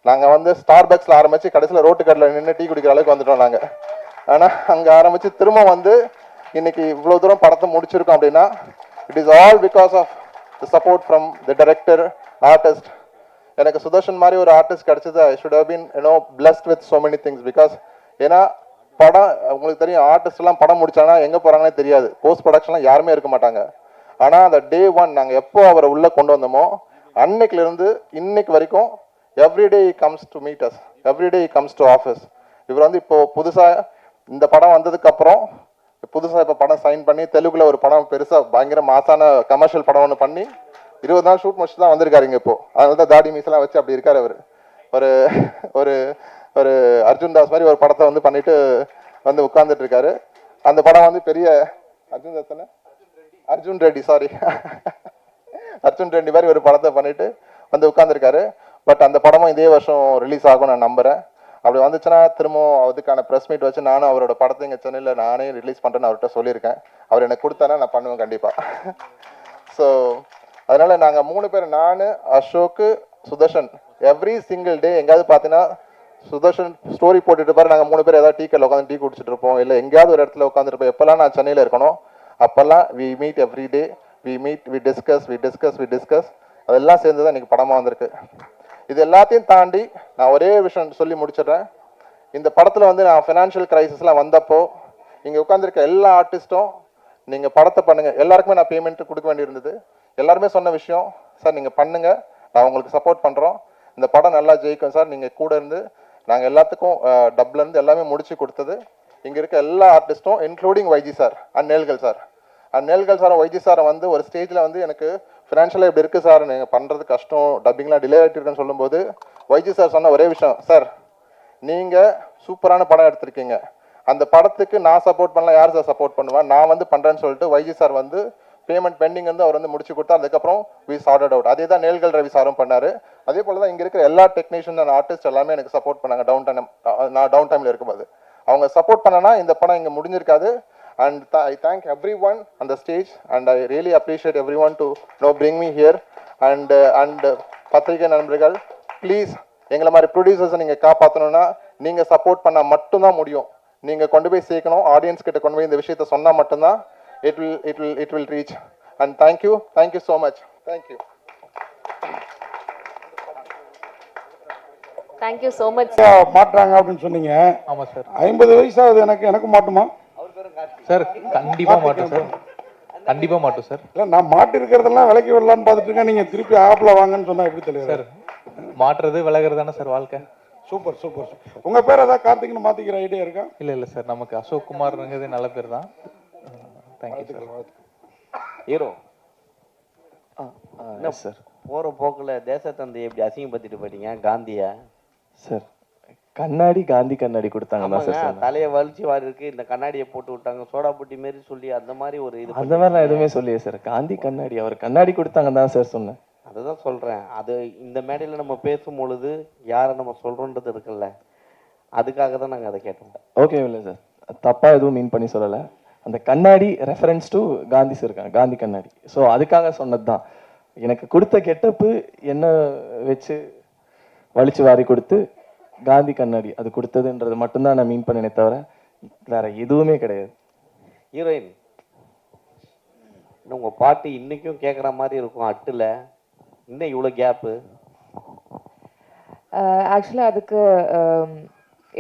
நாங்கள் வந்து ஸ்டார்பக்ஸில் ஆரம்பித்து கடைசியில் ரோட்டு கடையில் நின்று டீ குடிக்கிற அளவுக்கு வந்துட்டோம் நாங்கள். ஆனால் அங்கே ஆரம்பித்து திரும்ப வந்து இன்னைக்கு இவ்வளோ தூரம் படத்தை முடிச்சிருக்கோம் அப்படின்னா it is all because of the support from the director, artist. எனக்கு சுதர்ஷன் மாதிரி ஒரு ஆர்டிஸ்ட் கிடைச்சது, I should have been blessed with so many things. Because ஏன்னா படம் உங்களுக்கு தெரியும், ஆர்டிஸ்ட் எல்லாம் படம் முடிச்சாங்கன்னா எங்கே போகிறாங்கன்னே தெரியாது, போஸ்ட் ப்ரொடக்ஷன்லாம் யாருமே இருக்க மாட்டாங்க. ஆனால் அந்த டே 1 நாங்கள் எப்போ அவரை உள்ளே கொண்டு வந்தோமோ அன்னைக்குலேருந்து இன்னைக்கு வரைக்கும் everyday he comes to meet us, everyday he comes to office. இவர் வந்து இப்போ புதுசாக இந்த படம் வந்ததுக்கப்புறம் புதுசாக இப்போ படம் சைன் பண்ணி தெலுங்குல ஒரு படம் பெருசாக பயங்கர மாசான கமர்ஷியல் படம் ஒன்று பண்ணி 20 நாள் ஷூட் முடிச்சு தான் வந்திருக்காருங்க இப்போ. அதனால தான் தாடி மீசெல்லாம் வச்சு அப்படி இருக்காரு அவர். ஒரு ஒரு ஒரு அர்ஜுன் தாஸ் மாதிரி ஒரு படத்தை வந்து பண்ணிட்டு வந்து உட்கார்ந்துட்டு இருக்காரு. அந்த படம் வந்து பெரிய அர்ஜுன் தாஸ் தானே, அர்ஜுன் ரெட்டி, சாரி, அர்ஜுன் ரெட்டி மாதிரி ஒரு படத்தை பண்ணிட்டு வந்து உட்கார்ந்துருக்காரு. பட் அந்த படமும் இதே வருஷம் ரிலீஸ் ஆகும் நான் நம்புறேன். அப்படி வந்துச்சுன்னா திரும்பவும் அதுக்கான ப்ரெஸ் மீட் வச்சு நானும் அவரோட படத்தை இங்கே சென்னையில் நானே ரிலீஸ் பண்ணுறேன்னு அவர்கிட்ட சொல்லியிருக்கேன். அவர் எனக்கு கொடுத்தானா நான் பண்ணுவேன் கண்டிப்பாக. ஸோ அதனால நாங்கள் 3 பேர், நான், Ashok, Sudharshan, every single day எங்கேயாவது பார்த்தீங்கன்னா சுதர்ஷன் ஸ்டோரி போட்டுட்டு பாரு, நாங்கள் 3 பேர் ஏதாவது டீ கடையில் உட்காந்து டீ குடிச்சிட்டு இருப்போம், இல்லை எங்கேயாவது ஒரு இடத்துல உட்காந்துருப்போம். எப்போல்லாம் நான் சென்னையில் இருக்கணும் அப்போல்லாம் we meet every day, we discuss. அதெல்லாம் சேர்ந்து தான் இன்னைக்கு படமாக வந்திருக்கு. இது எல்லாத்தையும் தாண்டி நான் ஒரே விஷயம் சொல்லி முடிச்சிடுறேன். இந்த படத்தில் வந்து நான் ஃபினான்ஷியல் கிரைசிஸ்லாம் வந்தப்போ இங்கே உட்காந்துருக்க எல்லா ஆர்டிஸ்ட்டும் நீங்கள் படத்தை பண்ணுங்கள், எல்லாருக்குமே நான் பேமெண்ட் கொடுக்க வேண்டியிருந்தது. எல்லாருமே சொன்ன விஷயம், சார் நீங்கள் பண்ணுங்கள், நான் உங்களுக்கு சப்போர்ட் பண்ணுறோம், இந்த படம் நல்லா ஜெயிக்கும் சார், நீங்கள் கூட இருந்து நாங்கள் எல்லாத்துக்கும் டப்லேருந்து எல்லாமே முடிச்சு கொடுத்தது இங்கே இருக்க எல்லா ஆர்டிஸ்ட்டும் including YG sir and Nelkal sir. சாரும் வைஜி சாரை வந்து ஒரு ஸ்டேஜில் வந்து எனக்கு ஃபினான்ஷியலாக இப்படி இருக்குது சார், நீங்கள் பண்ணுறது கஷ்டம், டப்பிங்லாம் டிலே ஆகிட்டு இருக்குன்னு சொல்லும்போது வைஜி சார் சொன்ன ஒரே விஷயம், சார் நீங்கள் சூப்பரான படம் எடுத்திருக்கீங்க, அந்த படத்துக்கு நான் சப்போர்ட் பண்ணலாம், யார் சார் சப்போர்ட் பண்ணுவேன், நான் வந்து பண்ணுறேன்னு சொல்லிட்டு வைஜி சார் வந்து பேமெண்ட் பெண்டிங் வந்து அவர் வந்து முடிச்சு கொடுத்தா. அதுக்கப்புறம் வி சார்டட் அவுட். அதே தான் நேல்கல் ரவி சாரும் பண்ணார். அதே போல் தான் இங்கே இருக்கிற எல்லா டெக்னீஷியன் அண்ட் ஆர்டிஸ்ட் எல்லாமே எனக்கு சப்போர்ட் பண்ணாங்க நான் டவுன் டைமில் இருக்கும்போது. அவங்க சப்போர்ட் பண்ணனா இந்த படம் இங்கே முடிஞ்சிருக்காது. And I thank everyone on the stage, and I really appreciate everyone to bring me here. And பத்திரிகை நண்பர்கள், ப்ளீஸ் எங்களை மாதிரி ப்ரொடியூசர்ஸை நீங்கள் காப்பாற்றணும்னா நீங்கள் சப்போர்ட் பண்ணால் மட்டும்தான் முடியும். நீங்கள் கொண்டு போய் சேர்க்கணும், ஆடியன்ஸ் கிட்ட கொண்டு போய் இந்த விஷயத்தை சொன்னால் மட்டும்தான் it will reach. And thank you so much. Thank you. Thank you so much. மாட்டுறாங்க அப்படின்னு சொன்னீங்க. ஆமாம் சார். 50 வயசாகுது எனக்கு மாட்டுமா சார்? கண்டிப்பாக மாட்டோம் சார், கண்டிப்பாக மாட்டோம் சார். இல்லை, நான் மாட்டு இருக்கிறதெல்லாம் விலைக்கு வரலான்னு பார்த்துட்டு இருக்கேன். நீங்கள் திருப்பி ஆப்பில் வாங்கன்னு சொன்னால் எப்படி தெரியும் சார்? மாட்டுறது விலகிறது தானே சார் வாழ்க்கை. சூப்பர். உங்கள் பேர் ஏதாவது கார்த்திக்னு மாற்றிக்கிற ஐடியா இருக்கா? இல்லை சார், நமக்கு அசோக் குமார்ங்கிறது நல்ல பேர் தான். Thank you sir. ஹீரோ என்ன சார் போகிற போக்கில் தேசத்தந்தை எப்படி அசிங்கப்படுத்திட்டு போயிட்டீங்க காந்தியை? சார் கண்ணாடி காந்தி கண்ணாடி கொடுத்தாங்க தான் சார் ஆமாங்க, சொன்னேன். தலையை வலிச்சு வாரி இருக்கு, இந்த கண்ணாடியை போட்டு விட்டாங்க, சோடா புட்டி மாரி சொல்லி அந்த மாதிரி ஒரு இது அந்த மாதிரி நான் எதுவுமே சொல்லியே சார். காந்தி கண்ணாடி அவர் கண்ணாடி கொடுத்தாங்க தான் சார் சொன்னேன். அதுதான் சொல்றேன். அது இந்த மேடையில் நம்ம பேசும் பொழுது யாரை நம்ம சொல்றோன்றது இருக்குல்ல, அதுக்காக தான் நாங்கள் அதை கேட்டோம். ஓகே இல்லை சார், தப்பா எதுவும் மீன் பண்ணி சொல்லலை. அந்த கண்ணாடி ரெஃபரன்ஸ் டு காந்தி இருக்காங்க, காந்தி கண்ணாடி. ஸோ அதுக்காக சொன்னது தான். எனக்கு கொடுத்த கெட்டப்பு என்ன வச்சு வலிச்சு வாரி கொடுத்து காந்தி கண்ணாடி அது கொடுத்ததுன்றது மட்டும்தான் நான் மீன் பண்ணினே தவிர வேற எதுவுமே கிடையாது. ஹீரோயின், உங்கள் பாட்டு இன்னைக்கும் கேட்குற மாதிரி இருக்கும் அட்டில், இன்னும் இவ்வளோ கேப்பு? ஆக்சுவலாக அதுக்கு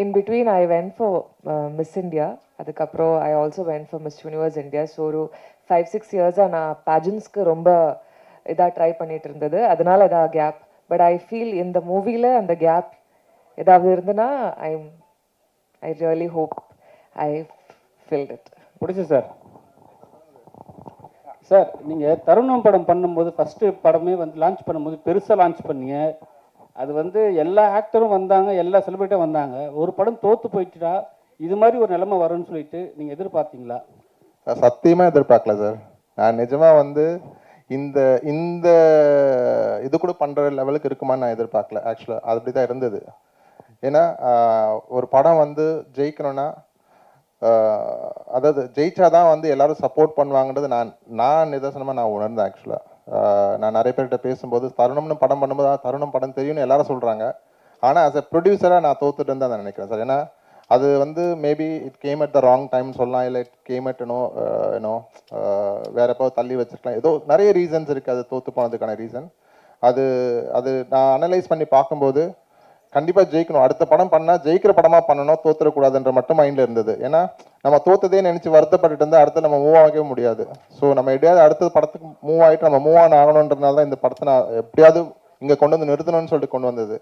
in between I went for Miss India, அதுக்கப்புறம் I also went for Miss Universe India. So ஒரு 5-6 இயர்ஸாக நான் பேஜன்ஸ்க்கு ரொம்ப இதாக ட்ரை பண்ணிட்டு இருந்தது, அதனால இதாக கேப். பட் ஐ ஃபீல் இந்த மூவியில் அந்த கேப் ஏதாவது இருந்ததுன்னா I really hope I filled it. பிடிச்சி சார். சார், நீங்கள் தருணம் படம் பண்ணும்போது ஃபஸ்ட்டு படமே வந்து லான்ச் பண்ணும்போது பெருசாக லான்ச் பண்ணீங்க. அது வந்து எல்லா ஆக்டரும் வந்தாங்க, எல்லா செலிபிரிட்டியும் வந்தாங்க. ஒரு படம் தோற்று போயிட்டுடா இது மாதிரி ஒரு நிலைமை வரும்னு சொல்லிட்டு நீங்கள் எதிர்பார்த்தீங்களா? சத்தியமாக எதிர்பார்க்கல சார். நான் நிஜமாக வந்து இந்த இந்த இது கூட பண்ணுற லெவலுக்கு இருக்குமான்னு நான் எதிர்பார்க்கல. ஆக்சுவலாக அது அப்படி தான் இருந்தது. ஏன்னா ஒரு படம் வந்து ஜெயிக்கணும்னா அதாவது ஜெயிச்சாதான் வந்து எல்லாரும் சப்போர்ட் பண்ணுவாங்கன்றது நான் நிதர்சனமாக நான் உணர்ந்தேன். ஆக்சுவலாக நான் நிறைய பேர்கிட்ட பேசும்போது தருணம்னு படம் பண்ணும்போது தருணம் படம் தெரியும்னு எல்லாரும் சொல்கிறாங்க. ஆனால் ஆஸ் எ ப்ரொடியூசராக நான் தோத்துட்டு தான் நான் நினைக்கிறேன் சார். ஏன்னா அது வந்து maybe it came at the wrong time சொல்லலாம், இல்லை இட் கேம் அட் ஏன்னோ வேற எப்போ தள்ளி வச்சிருக்கலாம். ஏதோ நிறைய ரீசன்ஸ் இருக்குது அது தோற்று போனதுக்கான ரீசன். அது அது நான் அனலைஸ் பண்ணி பார்க்கும்போது கண்டிப்பாக ஜெயிக்கணும், அடுத்த படம் பண்ணால் ஜெயிக்கிற படமாக பண்ணணும், தோத்துடக்கூடாதுன்ற மட்டும் மைண்டில் இருந்தது. ஏன்னா நம்ம தோத்ததே நினச்சி வருத்தப்பட்டு இருந்தால் அடுத்து நம்ம மூவ் ஆகவே முடியாது. ஸோ நம்ம எப்படியாவது அடுத்த படத்துக்கு மூவ் ஆகிட்டு நம்ம மூவ் ஆன் ஆகணுன்றதுனால தான் இந்த படத்தை நான் எப்படியாவது இங்கே கொண்டு வந்து நிறுத்தணும்னு சொல்லிட்டு கொண்டு வந்தது.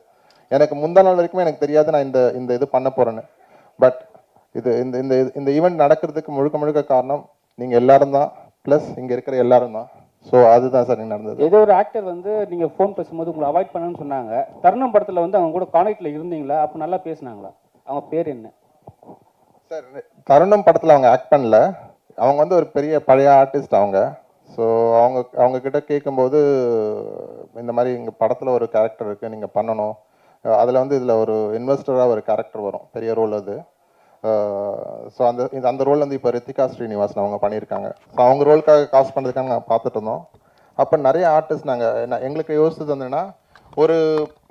எனக்கு முந்தா நாள் வரைக்குமே எனக்கு தெரியாது நான் இந்த இது பண்ண போகிறேன்னு. பட் இது இந்த இந்த இந்த ஈவெண்ட் நடக்கிறதுக்கு முழுக்க காரணம் நீங்கள் எல்லாரும் தான், ப்ளஸ் இங்கே இருக்கிற எல்லாரும் தான். ஸோ அதுதான் சார் இங்கே நடந்தது. ஏதோ ஒரு ஆக்டர் வந்து நீங்கள் ஃபோன் பேசும்போது உங்களை அவாய்ட் பண்ணணும்னு சொன்னாங்க. தருணம் படத்தில் வந்து அவங்க கூட கான்டாக்டில் இருந்தீங்களா? அப்போ நல்லா பேசினாங்களா? அவங்க பேர் என்ன சார்? தருணம் படத்தில் அவங்க ஆக்ட் பண்ணல. அவங்க வந்து ஒரு பெரிய பழைய ஆர்டிஸ்ட் அவங்க. ஸோ அவங்க கிட்ட கேட்கும்போது இந்த மாதிரி எங்கள் படத்தில் ஒரு கேரக்டர் இருக்குது, நீங்கள் பண்ணணும். அதில் வந்து இதில் ஒரு இன்வெஸ்டராக ஒரு கேரக்டர் வரும், பெரிய ரோல் அது. ஸோ அந்த ரோல் வந்து இப்போ ரித்திகா ஸ்ரீனிவாசன் அவங்க பண்ணியிருக்காங்க. ஸோ அவங்க ரோலுக்காக காஸ்ட் பண்ணுறதுக்காக நாங்கள் பார்த்துட்டு இருந்தோம். அப்போ நிறைய ஆர்டிஸ்ட் நாங்கள் எங்களுக்கு யோசிச்சது வந்துன்னா ஒரு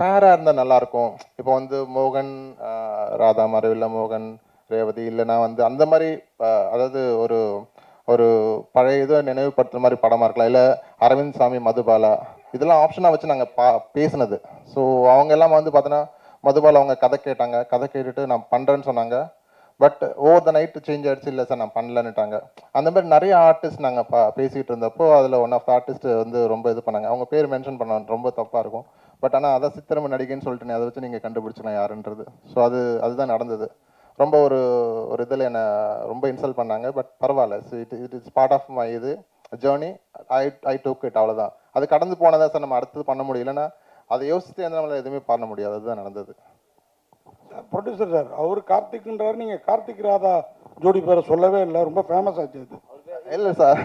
பேராக இருந்தால் நல்லாயிருக்கும். இப்போ வந்து மோகன் ராதா மாதிரி, இல்லை மோகன் ரேவதி, இல்லைனா வந்து அந்த மாதிரி அதாவது ஒரு ஒரு பழைய இதை நினைவுபடுத்துகிற மாதிரி படமாக இருக்கலாம், இல்லை அரவிந்த் சாமி மதுபாலா, இதெல்லாம் ஆப்ஷனாக வச்சு நாங்கள் பேசினது. ஸோ அவங்க எல்லாம் வந்து பார்த்தோன்னா மதுபாலா அவங்க கதை கேட்டாங்க, கதை கேட்டுட்டு நான் பண்ணுறேன்னு சொன்னாங்க. But over the night change ஆகிடுச்சு, இல்லை சார் நான் பண்ணலன்னுட்டாங்க. அந்த மாதிரி நிறைய ஆர்டிஸ்ட் நாங்கள் பேசிகிட்டு இருந்தப்போ அதில் ஒன் ஆஃப் த ஆர்டிஸ்ட் வந்து ரொம்ப இது பண்ணாங்க. அவங்க பேர் மென்ஷன் பண்ண ரொம்ப தப்பாக இருக்கும். பட் ஆனால் அதான் சித்திரம நடிகைன்னு சொல்லிட்டு அதை வச்சு நீங்கள் கண்டுபிடிச்சிக்கலாம் யாருன்றது. ஸோ அதுதான் நடந்தது. ரொம்ப ஒரு இதில் என்னை ரொம்ப இன்சல்ட் பண்ணாங்க. பட் பரவாயில்ல, it is part of my இது ஜேர்னி. ஐ டூக் இட், அவ்வளோதான். அது கடந்து போனதா சார், நம்ம அடுத்தது பண்ண முடியலன்னா அதை யோசித்து எந்த நம்மளால் எதுவுமே பண்ண முடியாது. அதுதான் நடந்தது. ப்ரொடியூசர் சார், அவர் கார்த்திக்ன்றாரு, நீங்கள் கார்த்திக் ராதா ஜோடி பேரை சொல்லவே இல்லை, ரொம்ப ஃபேமஸ் ஆச்சு அது. இல்லை சார்,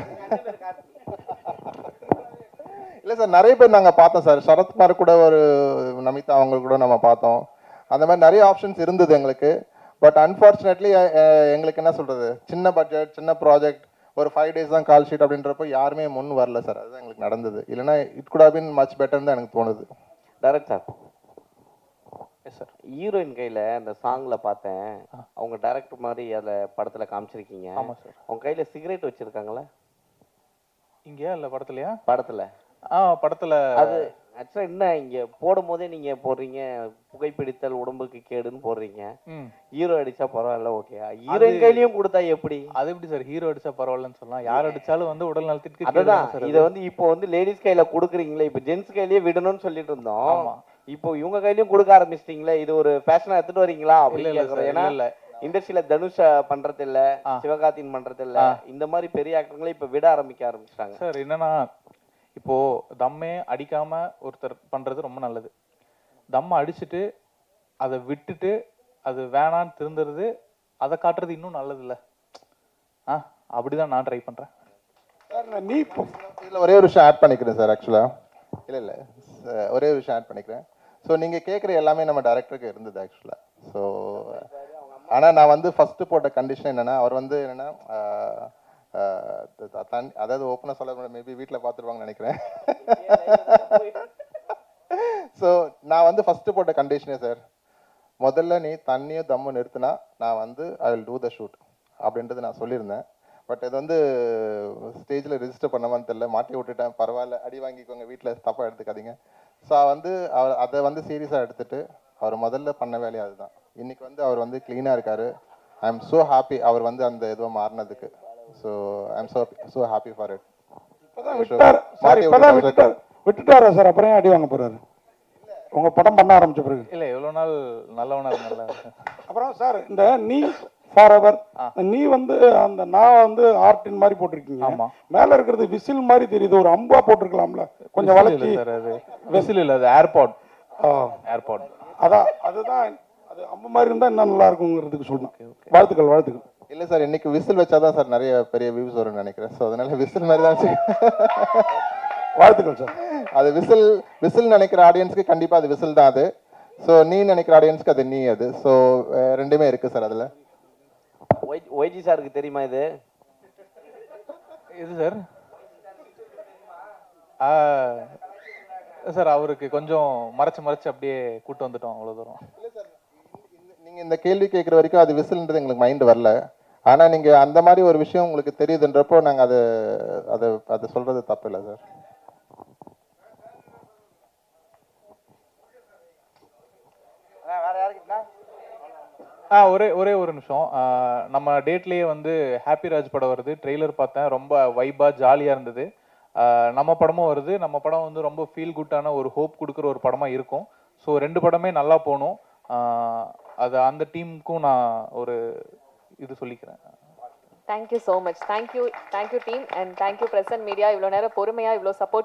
இல்லை சார், நிறைய பேர் நாங்கள் பார்த்தோம் சார். சரத்குமார் கூட ஒரு நமிதா அவங்க கூட நம்ம பார்த்தோம். அந்த மாதிரி நிறைய ஆப்ஷன்ஸ் இருந்தது எங்களுக்கு. பட் அன்ஃபார்ச்சுனேட்லி எங்களுக்கு என்ன சொல்கிறது, சின்ன பட்ஜெட், சின்ன ப்ராஜெக்ட், ஒரு 5 days தான் கால் ஷீட் அப்படின்றப்போ யாருமே முன் வரல சார். அதுதான் எங்களுக்கு நடந்தது. இல்லைன்னா it could have been much பெட்டர்னு தான் எனக்கு தோணுது. Direct sir. Yes sir. Heroine கையில் அந்த சாங்கில் பார்த்தேன், அவங்க டேரக்டர் மாதிரி அதில் படத்தில் காமிச்சிருக்கீங்க. ஆமாம் சார். அவங்க கையில் சிகரெட் வச்சுருக்காங்களே இங்கேயா இல்லை படத்துலையா? படத்தில். படத்தில் அது ஆக்சுவலாக என்ன, இங்கே போடும் போதே நீங்கள் போடுறீங்க புகைப்பிடித்தல் உடம்புக்கு கேடுன்னு போடுறீங்க. ஹீரோ அடிச்சா பரவாயில்ல, ஓகே. ஹீரோயின் கையிலையும் கொடுத்தா எப்படி? அது எப்படி சார் ஹீரோ அடிச்சா பரவாயில்லன்னு சொல்லலாம்? யார் அடிச்சாலும் வந்து உடல் நலத்திற்கு அதுதான். இதை வந்து இப்போ வந்து லேடிஸ் கையில கொடுக்குறீங்களே, இப்போ ஜென்ஸ் கையிலேயே விடணும்னு சொல்லிட்டு இருந்தோம். இப்போ இவங்க கையிலயும் கொடுக்க ஆரம்பிச்சிட்டீங்களே, இது ஒரு ஃபேஷனா எடுத்துட்டு வரீங்களா அப்படின்னு கேட்குறேன். ஏன்னா இண்டஸ்ட்ரியில தனுஷ் பண்றது இல்ல, சிவகார்த்தின் பண்றது இல்ல, இந்த மாதிரி பெரிய ஆக்டர்களே இப்ப விட ஆரம்பிச்சிட்டாங்க சார். என்னன்னா இப்போ தம்மே அடிக்காம ஒருத்தர் பண்றது ரொம்ப நல்லது. தம்மை அடிச்சுட்டு அதை விட்டுட்டு அது வேணான்னு திருந்துறது, அதை காட்டுறது இன்னும் நல்லது இல்லை. அப்படிதான் நான் ட்ரை பண்ணுறேன். சார் நீ இதில் ஒரே ஒரு விஷயம் ஆட் பண்ணிக்கிறேன் சார். ஆக்சுவலாக இல்லை ஒரே ஒரு விஷயம் ஆட் பண்ணிக்கிறேன். ஸோ நீங்கள் கேட்குற எல்லாமே நம்ம டைரக்டருக்கு இருந்தது ஆக்சுவலாக. ஸோ ஆனால் நான் வந்து ஃபஸ்ட்டு போட்ட கண்டிஷன் என்னென்னா, அவர் வந்து என்னென்னா அதாவது ஓப்பனாக சொல்ல மேபி வீட்டில் பார்த்துருவாங்கன்னு நினைக்கிறேன். ஸோ நான் வந்து ஃபஸ்ட்டு போட்ட கண்டிஷனே சார், முதல்ல நீ தண்ணியும் தம்மும் நிறுத்தினா நான் வந்து I will do the shoot அப்படின்றது நான் சொல்லியிருந்தேன். பட் இது வந்து ஸ்டேஜில் ரெஜிஸ்டர் பண்ணவான்னு தெரியல, மாட்டி விட்டுட்டேன். பரவாயில்ல, அடி வாங்கிக்கோங்க, வீட்டில் தப்பாக எடுத்துக்காதீங்க. ஸோ வந்து அவர் அதை வந்து சீரியஸாக எடுத்துகிட்டு அவர் முதல்ல பண்ண வேலையை அதுதான். இன்றைக்கி வந்து அவர் வந்து க்ளீனாக இருக்கார். ஐ எம் ஸோ ஹாப்பி அவர் வந்து அந்த இதுவை மாறினதுக்கு. So I am so happy for it. இப்போதான் விட்டார் சார், இப்போதான் விட்டுட்டாரா சார்? அப்புறம் ஏன் அடி வாங்க போகிறாரு உங்கள் படம் பண்ண ஆரம்பிச்ச பிறகு? இல்லை, எவ்வளோ நாள் நல்லவனாக இருந்தால. அப்புறம் சார் இந்த நீ ஃபார் எவர், நீ வந்து அந்த நான் வந்து ஆர்டின் மாதிரி போட்டிருக்கீங்க. ஆமா. மேல இருக்கிறது விசில் மாதிரி தெரியுது, ஒரு அம்பா போட்டிருக்கலாம்ல கொஞ்சம் வளைச்சி. சார் அது விசில் இல்லை, அது ஏர்பாட். ஏர்பாட் அதான் அதுதான், அது அம்பு மாதிரி இருந்தால் இன்னும் நல்லா இருக்குங்கிறதுக்கு சொல்லணும். வாழ்த்துக்கள் வாழ்த்துக்கள். இல்லை சார், இன்னைக்கு விசில் வச்சாதான் சார் நிறைய பெரிய வியூஸ் வரும்னு நினைக்கிறேன். ஸோ அதனால விசில் மாதிரி தான் வாழ்த்துக்கள் சார். அது விசில் நினைக்கிற ஆடியன்ஸ்க்கு கண்டிப்பாக அது விசில் தான் அது. ஸோ நீ நினைக்கிற ஆடியன்ஸ்க்கு அது நீ அது. ஸோ ரெண்டுமே இருக்குது சார் அதில். ஒய்ஜி சாருக்கு தெரியுமா இது? இது சார் சார் அவருக்கு கொஞ்சம் மறைச்சு அப்படியே கூட்டு வந்துட்டோம், அவ்வளோ தூரம். நீங்கள் இந்த கேள்வி கேட்குற வரைக்கும் அது விசில்ன்றது எங்களுக்கு மைண்டு வரல. ஆனால் நீங்கள் அந்த மாதிரி ஒரு விஷயம் உங்களுக்கு தெரியுதுன்றப்போ நாங்கள் அதை சொல்கிறது தப்பு இல்லை சார். வேற யாருக்கிட்டா ஒரே ஒரு நிமிஷம். நம்ம டேட்லேயே வந்து ஹாப்பி ராஜ் படம் வருது. ட்ரெய்லர் பார்த்தேன், ரொம்ப வைபாக ஜாலியாக இருந்தது. நம்ம படமும் வருது. நம்ம படம் வந்து ரொம்ப ஃபீல் குட்டான ஒரு ஹோப் கொடுக்குற ஒரு படமாக இருக்கும். ஸோ 2 படமே நல்லா போகணும். அது அந்த டீமுக்கும் நான் ஒரு இது சொல்லிக்கிறேன். Thank you so much. Thank you team and thank you present media. இவ்வளோ நேரம் பொறுமையாக இவ்வளோ சப்போர்ட்